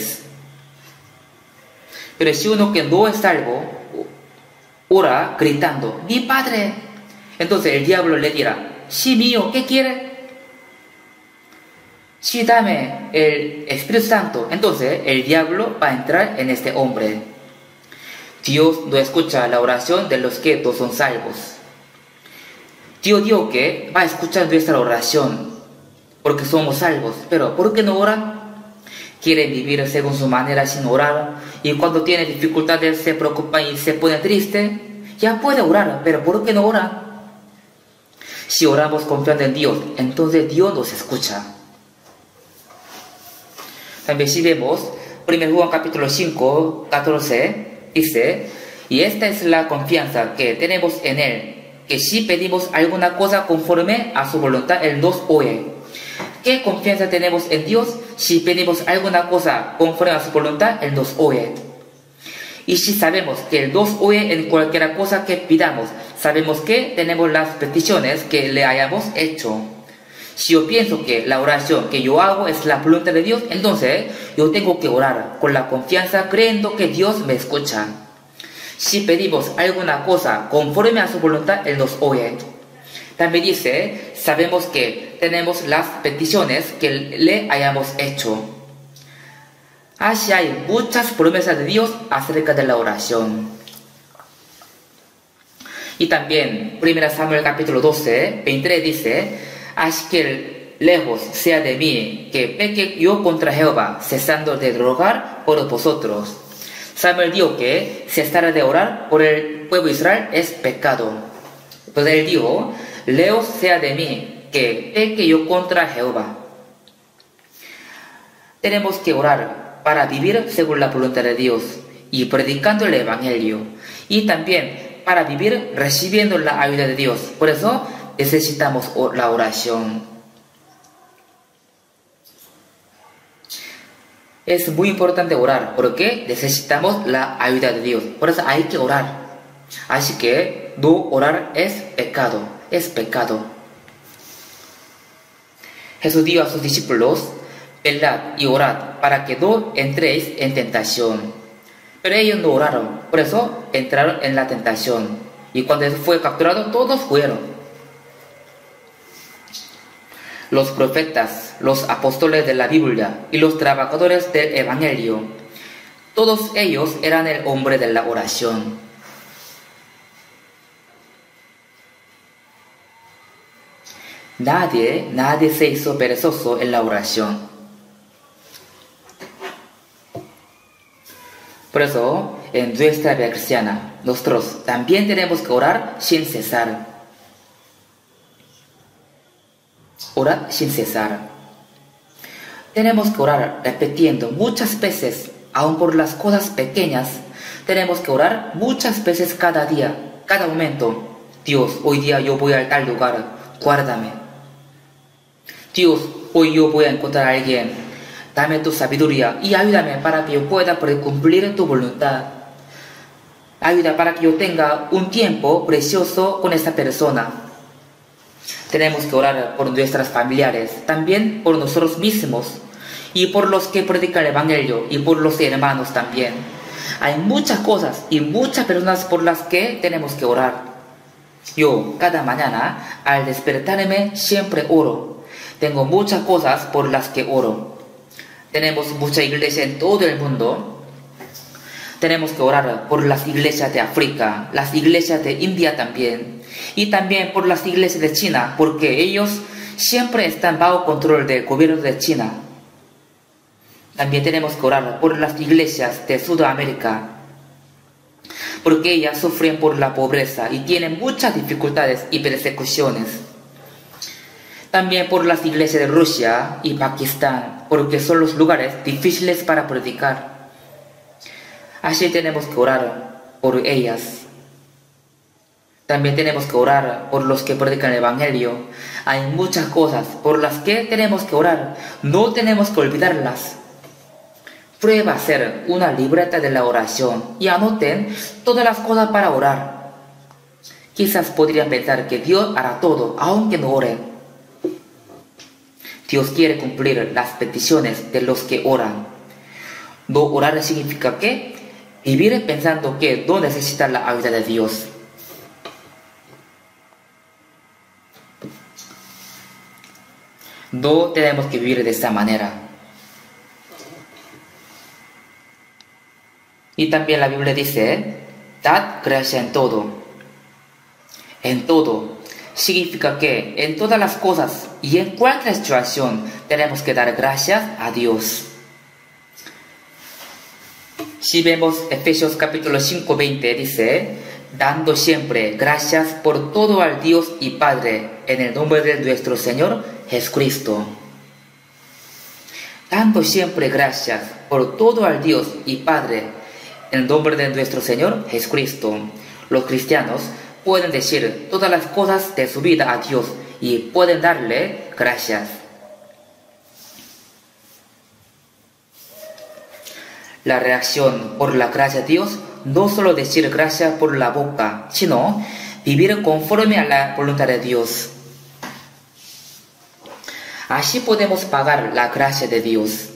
A: Pero si uno que no es salvo ora gritando, mi Padre, entonces el diablo le dirá, sí mío, ¿qué quiere? Sí, dame el Espíritu Santo. Entonces el diablo va a entrar en este hombre. Dios no escucha la oración de los que no son salvos. Dios dijo que va a escuchar nuestra oración porque somos salvos, pero ¿por qué no oran? Quieren vivir según su manera sin orar, y cuando tienen dificultades se preocupan y se ponen tristes. Ya puede orar, pero ¿por qué no oran? Si oramos confiando en Dios, entonces Dios nos escucha. También si vemos 1 Juan capítulo 5, 14, dice, y esta es la confianza que tenemos en Él, que si pedimos alguna cosa conforme a su voluntad, Él nos oye. ¿Qué confianza tenemos en Dios? Si pedimos alguna cosa conforme a su voluntad, Él nos oye. Y si sabemos que Él nos oye en cualquier cosa que pidamos, sabemos que tenemos las peticiones que le hayamos hecho. Si yo pienso que la oración que yo hago es la voluntad de Dios, entonces yo tengo que orar con la confianza creyendo que Dios me escucha. Si pedimos alguna cosa conforme a su voluntad, Él nos oye. También dice, sabemos que tenemos las peticiones que le hayamos hecho. Así hay muchas promesas de Dios acerca de la oración. Y también 1 Samuel capítulo 12, 23 dice, así que lejos sea de mí que peque yo contra Jehová, cesando de rogar por vosotros. Samuel dijo que cesar de orar por el pueblo de Israel es pecado. Pues él dijo, lejos sea de mí que peque yo contra Jehová. Tenemos que orar para vivir según la voluntad de Dios y predicando el Evangelio. Y también para vivir recibiendo la ayuda de Dios. Por eso necesitamos la oración. Es muy importante orar porque necesitamos la ayuda de Dios. Por eso hay que orar. Así que no orar es pecado. Es pecado. Jesús dijo a sus discípulos, velad y orad para que no entréis en tentación. Pero ellos no oraron, por eso entraron en la tentación. Y cuando él fue capturado, todos fueron. Los profetas, los apóstoles de la Biblia y los trabajadores del Evangelio, todos ellos eran el hombre de la oración. Nadie se hizo perezoso en la oración. Por eso, en nuestra vida cristiana, nosotros también tenemos que orar sin cesar. Orar sin cesar. Tenemos que orar repitiendo muchas veces, aun por las cosas pequeñas. Tenemos que orar muchas veces cada día, cada momento. Dios, hoy día yo voy a tal lugar, guárdame. Dios, hoy yo voy a encontrar a alguien. Dame tu sabiduría y ayúdame para que yo pueda cumplir tu voluntad. Ayuda para que yo tenga un tiempo precioso con esta persona. Tenemos que orar por nuestros familiares, también por nosotros mismos y por los que predican el Evangelio y por los hermanos también. Hay muchas cosas y muchas personas por las que tenemos que orar. Yo cada mañana al despertarme siempre oro. Tengo muchas cosas por las que oro. Tenemos mucha iglesia en todo el mundo. Tenemos que orar por las iglesias de África, las iglesias de India también. Y también por las iglesias de China, porque ellos siempre están bajo control del gobierno de China. También tenemos que orar por las iglesias de Sudamérica, porque ellas sufren por la pobreza y tienen muchas dificultades y persecuciones. También por las iglesias de Rusia y Pakistán, porque son los lugares difíciles para predicar. Así tenemos que orar por ellas. También tenemos que orar por los que predican el Evangelio. Hay muchas cosas por las que tenemos que orar. No tenemos que olvidarlas. Prueba a hacer una libreta de la oración y anoten todas las cosas para orar. Quizás podrían pensar que Dios hará todo, aunque no oren. Dios quiere cumplir las peticiones de los que oran. No orar significa que vivir pensando que no necesita la ayuda de Dios. No tenemos que vivir de esta manera. Y también la Biblia dice, dad gracia en todo. En todo. Significa que en todas las cosas y en cualquier situación tenemos que dar gracias a Dios. Si vemos Efesios capítulo 5, 20, dice, dando siempre gracias por todo al Dios y Padre en el nombre de nuestro Señor Jesucristo. dando siempre gracias por todo al Dios y Padre, en el nombre de nuestro Señor Jesucristo. Los cristianos pueden decir todas las cosas de su vida a Dios y pueden darle gracias. La reacción por la gracia de Dios no solo decir gracias por la boca, sino vivir conforme a la voluntad de Dios. Así podemos pagar la gracia de Dios.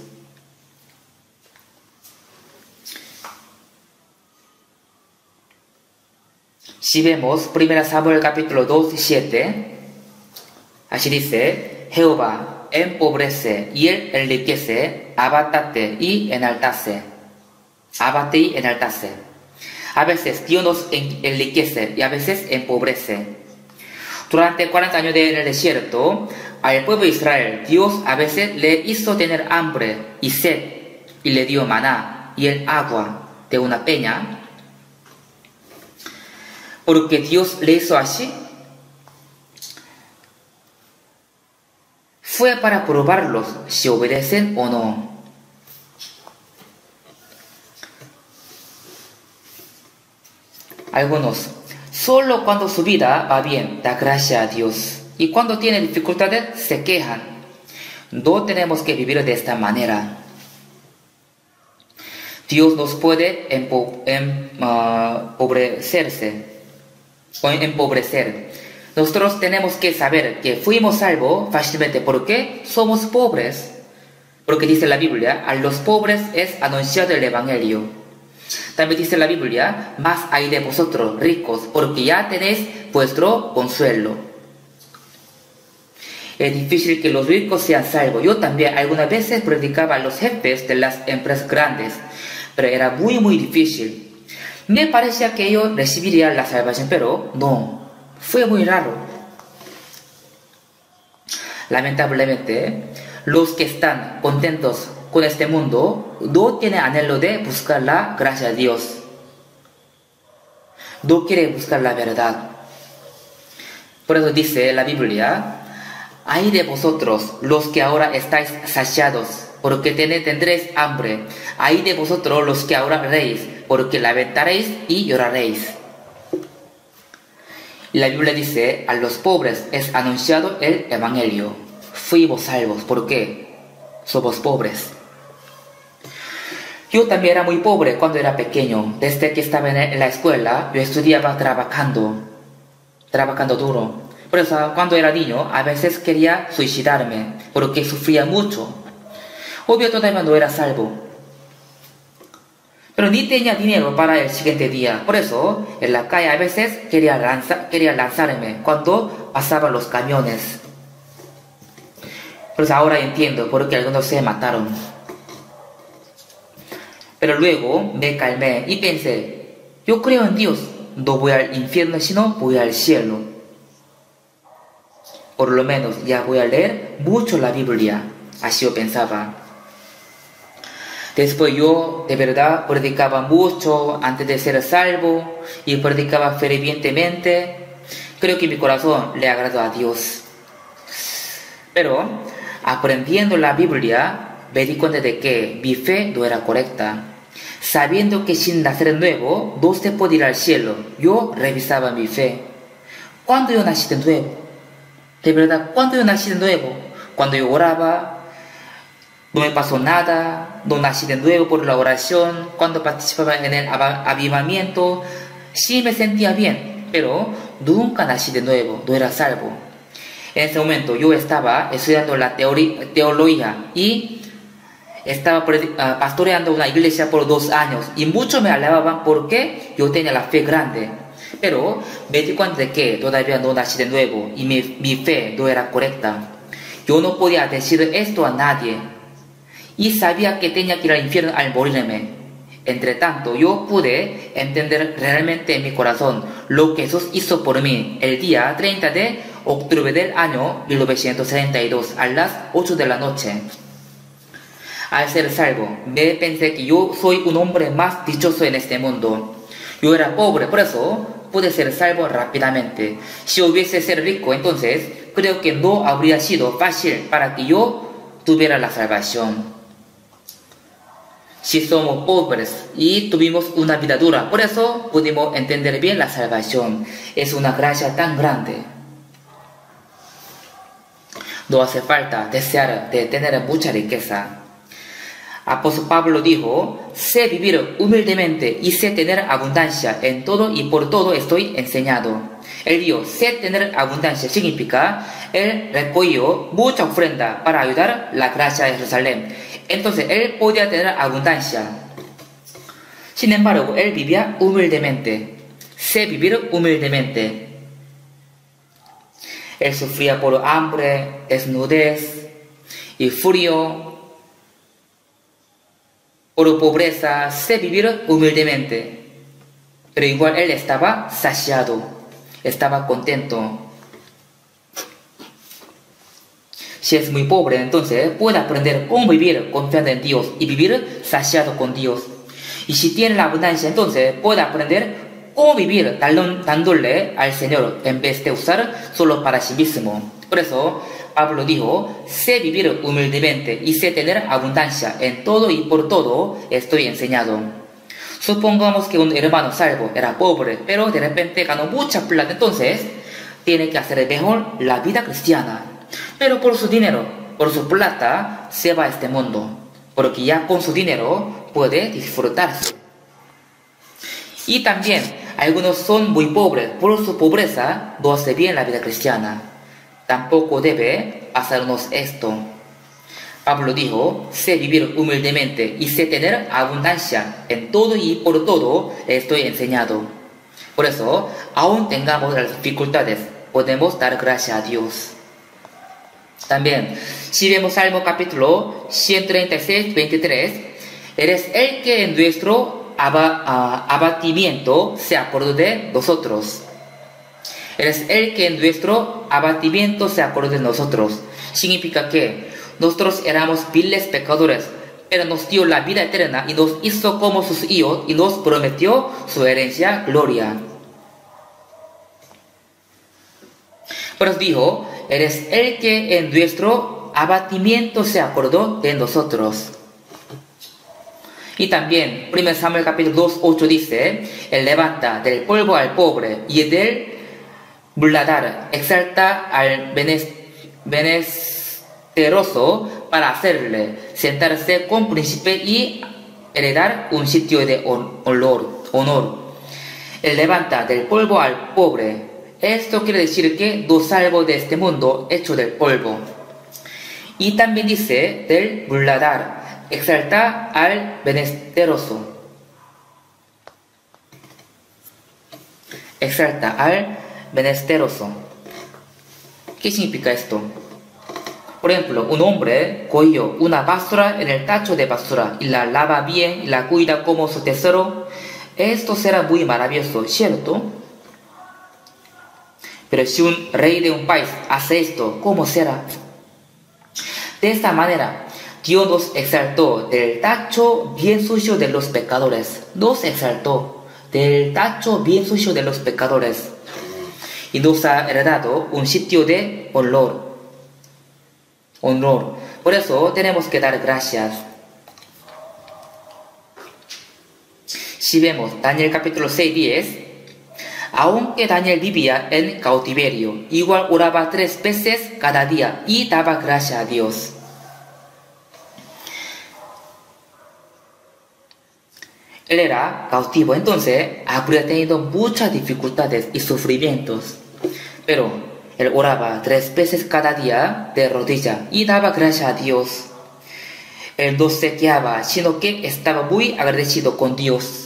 A: Si vemos 1 Samuel capítulo 2, 7, así dice: Jehová empobrece y él enriquece, abátate y enaltase. Abate y enaltase. A veces Dios nos enriquece y a veces empobrece. Durante 40 años en el desierto, al pueblo de Israel, Dios a veces le hizo tener hambre y sed, y le dio maná y el agua de una peña. Porque Dios le hizo así, fue para probarlos si obedecen o no. Algunos, solo cuando su vida va bien, da gracias a Dios. Y cuando tienen dificultades, se quejan. No tenemos que vivir de esta manera. Dios nos puede empobrecer. Nosotros tenemos que saber que fuimos salvos fácilmente. ¿Por qué? Somos pobres. Porque dice la Biblia, a los pobres es anunciado el Evangelio. También dice la Biblia, más hay de vosotros ricos, porque ya tenéis vuestro consuelo. Es difícil que los ricos sean salvos. Yo también algunas veces predicaba a los jefes de las empresas grandes, pero era muy difícil. Me parecía que ellos recibirían la salvación, pero no, fue muy raro. Lamentablemente, los que están contentos con este mundo no tienen anhelo de buscar la gracia de Dios. No quieren buscar la verdad. Por eso dice la Biblia, ay de vosotros los que ahora estáis saciados, porque tendréis hambre. Ay de vosotros los que ahora reís, porque lamentaréis y lloraréis. Y la Biblia dice, a los pobres es anunciado el Evangelio. Fuimos salvos, ¿por qué? Somos pobres. Yo también era muy pobre cuando era pequeño. Desde que estaba en la escuela, yo estudiaba trabajando duro. Por eso, cuando era niño, a veces quería suicidarme, porque sufría mucho. Obvio, todavía no era salvo. Pero ni tenía dinero para el siguiente día. Por eso, en la calle a veces quería lanzarme cuando pasaban los camiones. Por eso ahora entiendo por qué algunos se mataron. Pero luego me calmé y pensé, yo creo en Dios, no voy al infierno sino voy al cielo. Por lo menos ya voy a leer mucho la Biblia, así yo pensaba. Después yo de verdad predicaba mucho antes de ser salvo y predicaba fervientemente. Creo que mi corazón le agradó a Dios. Pero aprendiendo la Biblia, me di cuenta de que mi fe no era correcta. Sabiendo que sin nacer de nuevo no se puede ir al cielo, yo revisaba mi fe. ¿Cuándo yo nací de nuevo? De verdad, ¿cuándo yo nací de nuevo? Cuando yo oraba, no me pasó nada, no nací de nuevo por la oración. Cuando participaba en el avivamiento, sí me sentía bien, pero nunca nací de nuevo, no era salvo. En ese momento yo estaba estudiando la teología y estaba pastoreando una iglesia por 2 años y muchos me alababan porque yo tenía la fe grande. Pero me di cuenta de que todavía no nací de nuevo y mi fe no era correcta. Yo no podía decir esto a nadie y sabía que tenía que ir al infierno al morirme. Entre tanto, yo pude entender realmente en mi corazón lo que Jesús hizo por mí el día 30 de octubre del año 1932 a las 8 de la noche. Al ser salvo, me pensé que yo soy un hombre más dichoso en este mundo. Yo era pobre, por eso pude ser salvo rápidamente. Si hubiese sido rico, entonces creo que no habría sido fácil para que yo tuviera la salvación. si somos pobres y tuvimos una vida dura. Por eso pudimos entender bien la salvación. Es una gracia tan grande. No hace falta desear de tener mucha riqueza. Apóstol Pablo dijo, sé vivir humildemente y sé tener abundancia en todo y por todo estoy enseñado. Él dijo, sé tener abundancia significa, él recogió mucha ofrenda para ayudar la gracia de Jerusalén. Entonces él podía tener abundancia. Sin embargo, él vivía humildemente. Sé vivir humildemente. Él sufría por hambre, desnudez y frío. Por pobreza, sé vivir humildemente. Pero igual él estaba saciado, estaba contento. Si es muy pobre, entonces puede aprender cómo vivir confiando en Dios y vivir saciado con Dios. Y si tiene la abundancia, entonces puede aprender cómo vivir dándole al Señor en vez de usar solo para sí mismo. Por eso Pablo dijo, sé vivir humildemente y sé tener abundancia en todo y por todo estoy enseñado. Supongamos que un hermano salvo era pobre, pero de repente ganó mucha plata, entonces tiene que hacer mejor la vida cristiana. Pero por su dinero, por su plata, se va a este mundo, porque ya con su dinero puede disfrutarse. Y también, algunos son muy pobres, por su pobreza no hace bien la vida cristiana. Tampoco debe hacernos esto. Pablo dijo, sé vivir humildemente y sé tener abundancia en todo y por todo estoy enseñado. Por eso, aún tengamos las dificultades, podemos dar gracias a Dios. También, si vemos Salmo capítulo 136, 23, eres el que en nuestro abatimiento se acordó de nosotros. Eres el que en nuestro abatimiento se acordó de nosotros. Significa que nosotros éramos viles pecadores, pero nos dio la vida eterna y nos hizo como sus hijos y nos prometió su herencia, gloria. Por eso dijo, eres el que en nuestro abatimiento se acordó de nosotros. Y también, 1 Samuel capítulo 2, 8 dice, él levanta del polvo al pobre y del muladar exalta al menesteroso para hacerle sentarse con príncipe y heredar un sitio de honor. Él levanta del polvo al pobre. Esto quiere decir que no salvo de este mundo hecho del polvo. Y también dice del muladar exalta al menesteroso. Exalta al menesteroso. ¿Qué significa esto? Por ejemplo, un hombre cogió una basura en el tacho de basura y la lava bien y la cuida como su tesoro. Esto será muy maravilloso, ¿cierto? Pero si un rey de un país hace esto, ¿cómo será? De esta manera, Dios nos exaltó del tacho bien sucio de los pecadores. Nos exaltó del tacho bien sucio de los pecadores. Y nos ha heredado un sitio de honor. Por eso tenemos que dar gracias. Si vemos Daniel capítulo 6, 10, aunque Daniel vivía en cautiverio, igual oraba 3 veces cada día y daba gracias a Dios. Él era cautivo, entonces habría tenido muchas dificultades y sufrimientos. Pero él oraba 3 veces cada día de rodilla y daba gracias a Dios. Él no se quejaba, sino que estaba muy agradecido con Dios.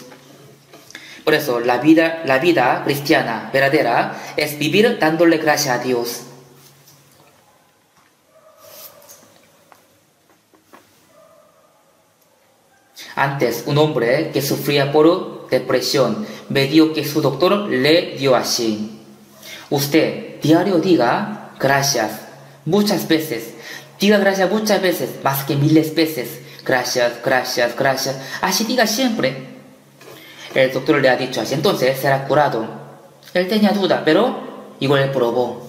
A: Por eso la vida cristiana verdadera es vivir dándole gracias a Dios. Antes, un hombre que sufría por depresión me dijo que su doctor le dio así. Usted diario diga gracias muchas veces. Diga gracias muchas veces, más que miles veces. Gracias, gracias, gracias. Así diga siempre. El doctor le ha dicho así, entonces será curado. Él tenía duda, pero igual él probó.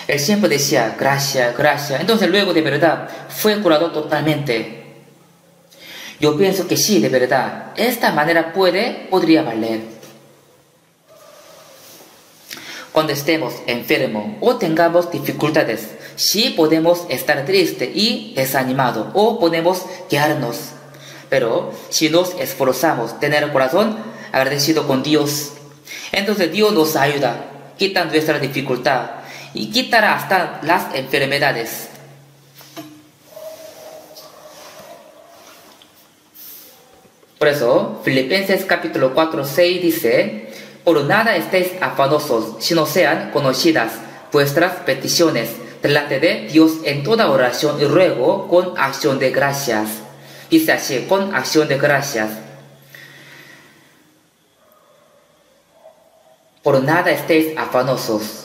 A: Él siempre decía gracias, gracias. Entonces luego de verdad fue curado totalmente. Yo pienso que sí, de verdad. Esta manera podría valer. Cuando estemos enfermos o tengamos dificultades, sí podemos estar tristes y desanimados o podemos quejarnos. Pero si nos esforzamos tener el corazón agradecido con Dios, entonces Dios nos ayuda, quita nuestra dificultad y quitará hasta las enfermedades. Por eso, Filipenses capítulo 4, 6 dice: por nada estéis afanosos, sino sean conocidas vuestras peticiones delante de Dios en toda oración y ruego con acción de gracias. Dice así, con acción de gracias. Por nada estéis afanosos,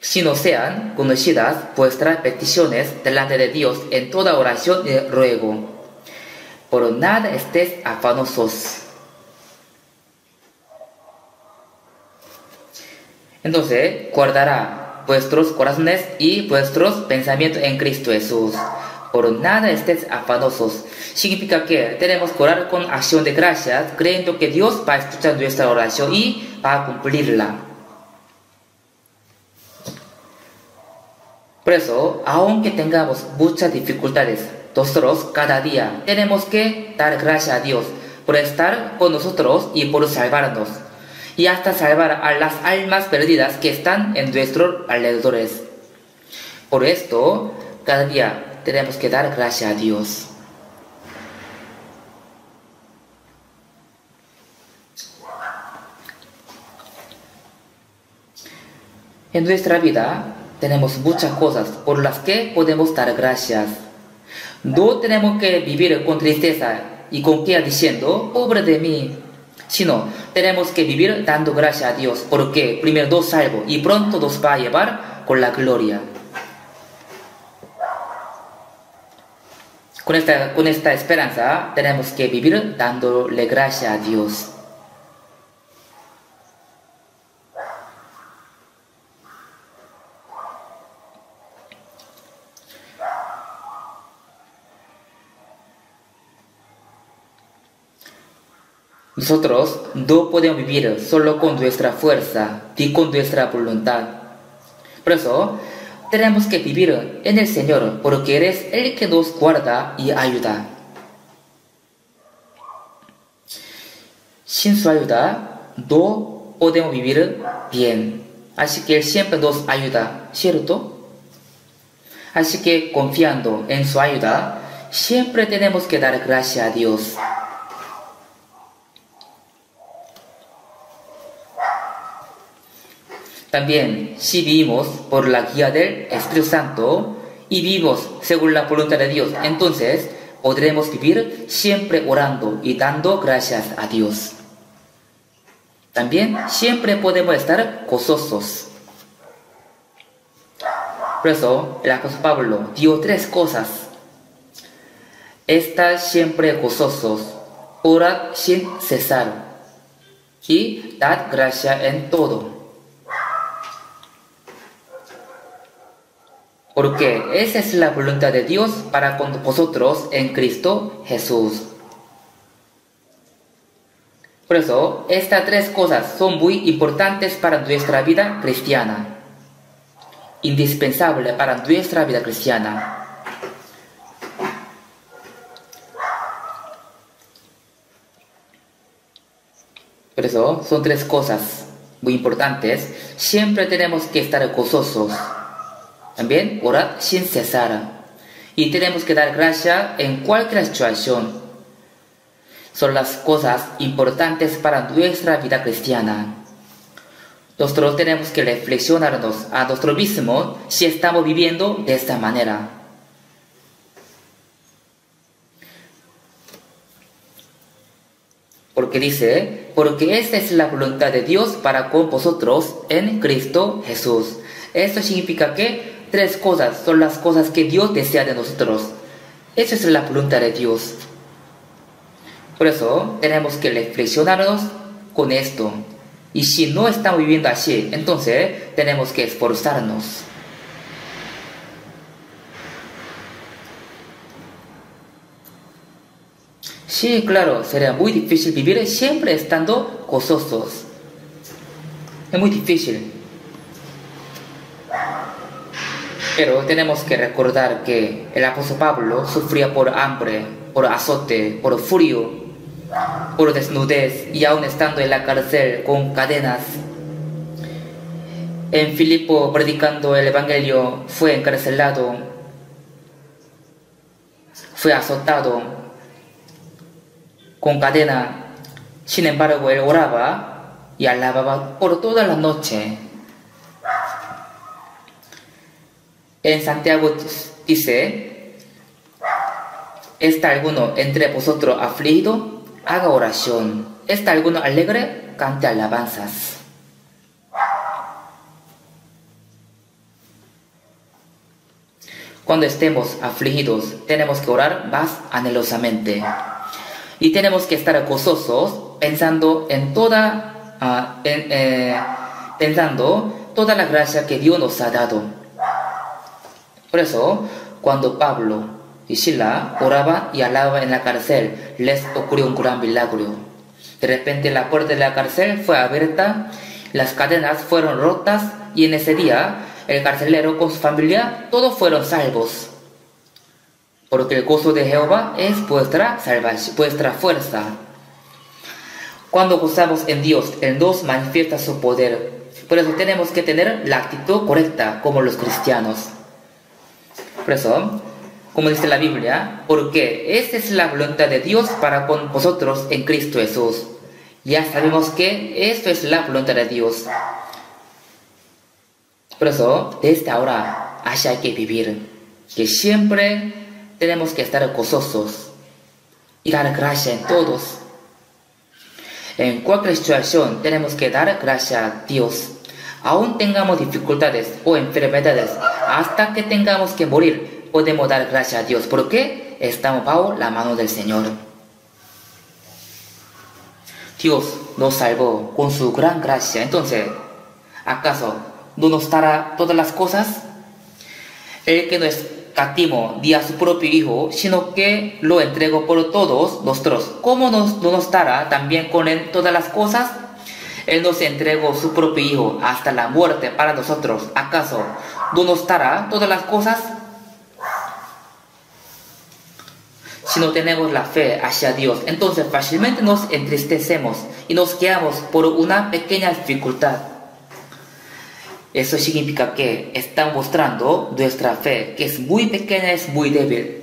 A: sino sean conocidas vuestras peticiones delante de Dios en toda oración y ruego. Por nada estéis afanosos. Entonces, guardará vuestros corazones y vuestros pensamientos en Cristo Jesús. Por nada estéis afanosos. Significa que tenemos que orar con acción de gracias, creyendo que Dios va a escuchar nuestra oración y va a cumplirla. Por eso, aunque tengamos muchas dificultades, nosotros cada día tenemos que dar gracias a Dios por estar con nosotros y por salvarnos, y hasta salvar a las almas perdidas que están en nuestros alrededores. Por esto, cada día tenemos que dar gracias a Dios. En nuestra vida tenemos muchas cosas por las que podemos dar gracias. No tenemos que vivir con tristeza y con queja diciendo, pobre de mí, sino tenemos que vivir dando gracias a Dios, porque primero nos salvo y pronto nos va a llevar con la gloria. Con esta esperanza tenemos que vivir dándole gracias a Dios. Nosotros no podemos vivir solo con nuestra fuerza y con nuestra voluntad. Por eso, tenemos que vivir en el Señor, porque Él es el que nos guarda y ayuda. Sin su ayuda, no podemos vivir bien. Así que Él siempre nos ayuda, ¿cierto? Así que confiando en su ayuda, siempre tenemos que dar gracias a Dios. También, si vivimos por la guía del Espíritu Santo y vivimos según la voluntad de Dios, entonces podremos vivir siempre orando y dando gracias a Dios. También siempre podemos estar gozosos. Por eso, el apóstol Pablo dio 3 cosas. Estad siempre gozosos, orad sin cesar y dad gracia en todo. Porque esa es la voluntad de Dios para con vosotros en Cristo Jesús. Por eso, estas 3 cosas son muy importantes para nuestra vida cristiana. Indispensable para nuestra vida cristiana. Por eso, son 3 cosas muy importantes. Siempre tenemos que estar gozosos. También orar sin cesar. Y tenemos que dar gracia en cualquier situación. Son las cosas importantes para nuestra vida cristiana. Nosotros tenemos que reflexionarnos a nosotros mismos si estamos viviendo de esta manera. Porque dice, porque esta es la voluntad de Dios para con vosotros en Cristo Jesús. Esto significa que 3 cosas son las cosas que Dios desea de nosotros. Esa es la voluntad de Dios. Por eso tenemos que reflexionarnos con esto. Y si no estamos viviendo así, entonces tenemos que esforzarnos. Sí, claro, sería muy difícil vivir siempre estando gozosos. Es muy difícil. Pero tenemos que recordar que el apóstol Pablo sufría por hambre, por azote, por frío, por desnudez y aún estando en la cárcel con cadenas. En Filipo, predicando el Evangelio, fue encarcelado, fue azotado con cadena. Sin embargo, él oraba y alababa por toda la noche. En Santiago dice: ¿está alguno entre vosotros afligido? Haga oración. ¿Está alguno alegre? Cante alabanzas. Cuando estemos afligidos, tenemos que orar más anhelosamente. Y tenemos que estar gozosos pensando en pensando toda la gracia que Dios nos ha dado. Por eso, cuando Pablo y Sila oraban y alababan en la cárcel, les ocurrió un gran milagro. De repente la puerta de la cárcel fue abierta, las cadenas fueron rotas y en ese día el carcelero con su familia todos fueron salvos. Porque el gozo de Jehová es vuestra salvación, vuestra fuerza. Cuando gozamos en Dios, Él nos manifiesta su poder. Por eso tenemos que tener la actitud correcta como los cristianos. Por eso, como dice la Biblia, porque esta es la voluntad de Dios para con vosotros en Cristo Jesús. Ya sabemos que esto es la voluntad de Dios. Por eso, desde ahora, así hay que vivir. Que siempre tenemos que estar gozosos y dar gracia en todos. En cualquier situación tenemos que dar gracia a Dios. Aún tengamos dificultades o enfermedades, hasta que tengamos que morir, podemos dar gracias a Dios, porque estamos bajo la mano del Señor. Dios nos salvó con su gran gracia. Entonces, ¿acaso no nos dará todas las cosas? El que no escatimó ni a su propio Hijo, sino que lo entregó por todos nosotros, ¿cómo no nos dará también con Él todas las cosas? Él nos entregó su propio Hijo hasta la muerte para nosotros. ¿Acaso no nos dará todas las cosas? Si no tenemos la fe hacia Dios, entonces fácilmente nos entristecemos y nos quedamos por una pequeña dificultad. Eso significa que están mostrando nuestra fe, que es muy pequeña, es muy débil.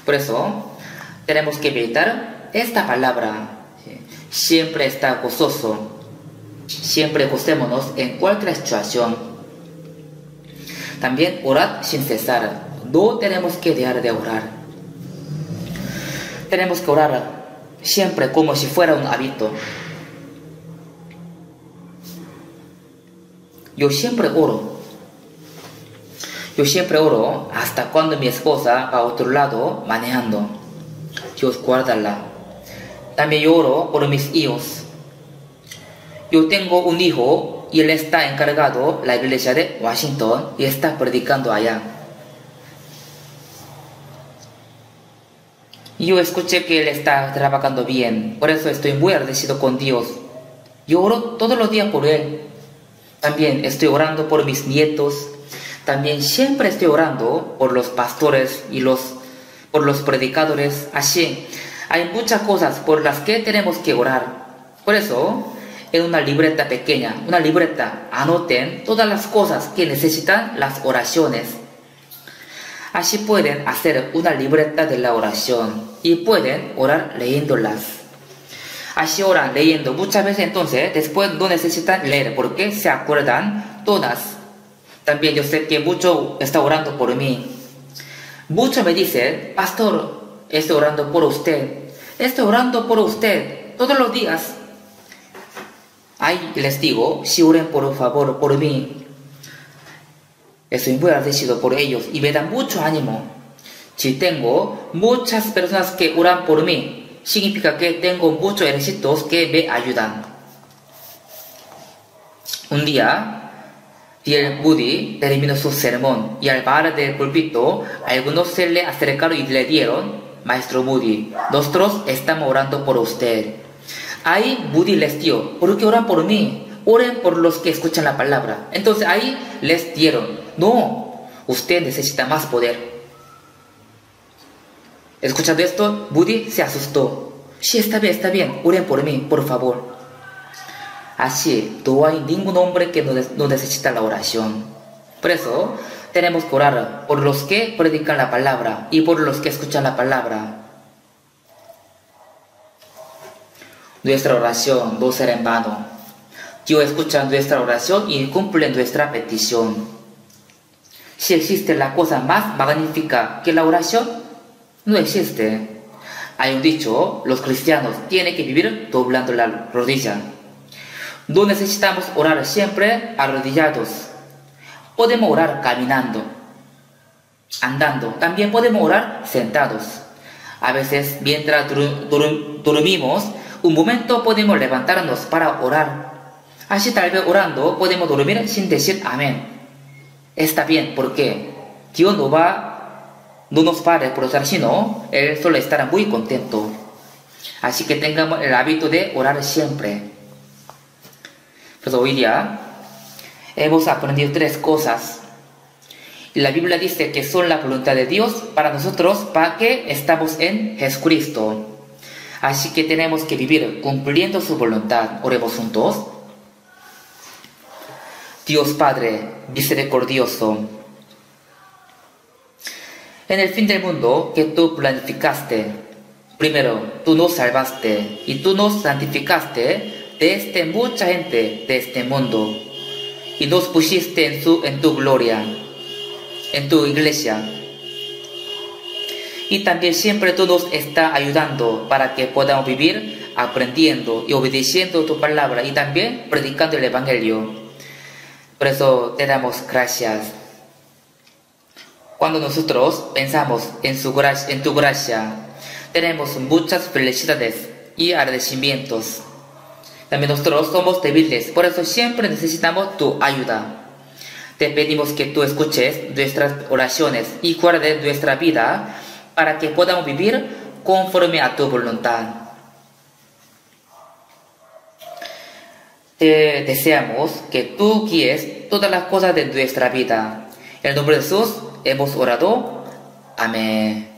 A: Por eso, tenemos que meditar esta palabra. Siempre está gozoso. Siempre gocémonos en cualquier situación. También orad sin cesar. No tenemos que dejar de orar. Tenemos que orar siempre como si fuera un hábito. Yo siempre oro. Yo siempre oro hasta cuando mi esposa va a otro lado manejando. Dios guárdala. También yo oro por mis hijos. Yo tengo un hijo y él está encargado de la iglesia de Washington y está predicando allá. Yo escuché que él está trabajando bien, por eso estoy muy agradecido con Dios. Yo oro todos los días por él. También estoy orando por mis nietos. También siempre estoy orando por los pastores y por los predicadores. Así, hay muchas cosas por las que tenemos que orar. Por eso, en una libreta pequeña, una libreta, anoten todas las cosas que necesitan las oraciones. Así pueden hacer una libreta de la oración y pueden orar leyéndolas. Así oran leyendo muchas veces, entonces después no necesitan leer porque se acuerdan todas. También yo sé que mucho está orando por mí. Muchos me dicen: pastor, estoy orando por usted. Estoy orando por usted todos los días. Ahí les digo: si oren por favor por mí. Estoy muy agradecido por ellos y me dan mucho ánimo. Si tengo muchas personas que oran por mí, significa que tengo muchos ejércitos que me ayudan. Un día, D.L. Moody terminó su sermón y al bajar del púlpito, algunos se le acercaron y le dieron Maestro Moody, nosotros estamos orando por usted. Ahí Moody les dio, ¿por qué oran por mí? Oren por los que escuchan la palabra. Entonces ahí les dieron, no, usted necesita más poder. Escuchando esto, Moody se asustó. Sí, está bien, oren por mí, por favor. Así, no hay ningún hombre que no necesita la oración. Por eso, tenemos que orar por los que predican la palabra y por los que escuchan la palabra. Nuestra oración no será en vano. Dios escucha nuestra oración y cumple nuestra petición. Si existe la cosa más magnífica que la oración, no existe. Hay un dicho, los cristianos tienen que vivir doblando la rodilla. No necesitamos orar siempre arrodillados. Podemos orar caminando, andando. También podemos orar sentados. A veces, mientras dormimos, un momento podemos levantarnos para orar. Así tal vez orando podemos dormir sin decir amén. Está bien, porque Dios no nos va a reprochar, sino Él solo estará muy contento. Así que tengamos el hábito de orar siempre. Pues hoy día hemos aprendido 3 cosas. Y la Biblia dice que son la voluntad de Dios para nosotros, para que estamos en Jesucristo. Así que tenemos que vivir cumpliendo su voluntad. Oremos juntos. Dios Padre misericordioso, en el fin del mundo que tú planificaste, primero tú nos salvaste y tú nos santificaste desde mucha gente de este mundo y nos pusiste en tu gloria, en tu iglesia. Y también siempre tú nos estás ayudando para que podamos vivir aprendiendo y obedeciendo tu palabra y también predicando el Evangelio. Por eso te damos gracias. Cuando nosotros pensamos en tu gracia, tenemos muchas felicidades y agradecimientos. También nosotros somos débiles, por eso siempre necesitamos tu ayuda. Te pedimos que tú escuches nuestras oraciones y guardes nuestra vida para que podamos vivir conforme a tu voluntad. Te deseamos que tú guíes todas las cosas de nuestra vida. En el nombre de Jesús hemos orado. Amén.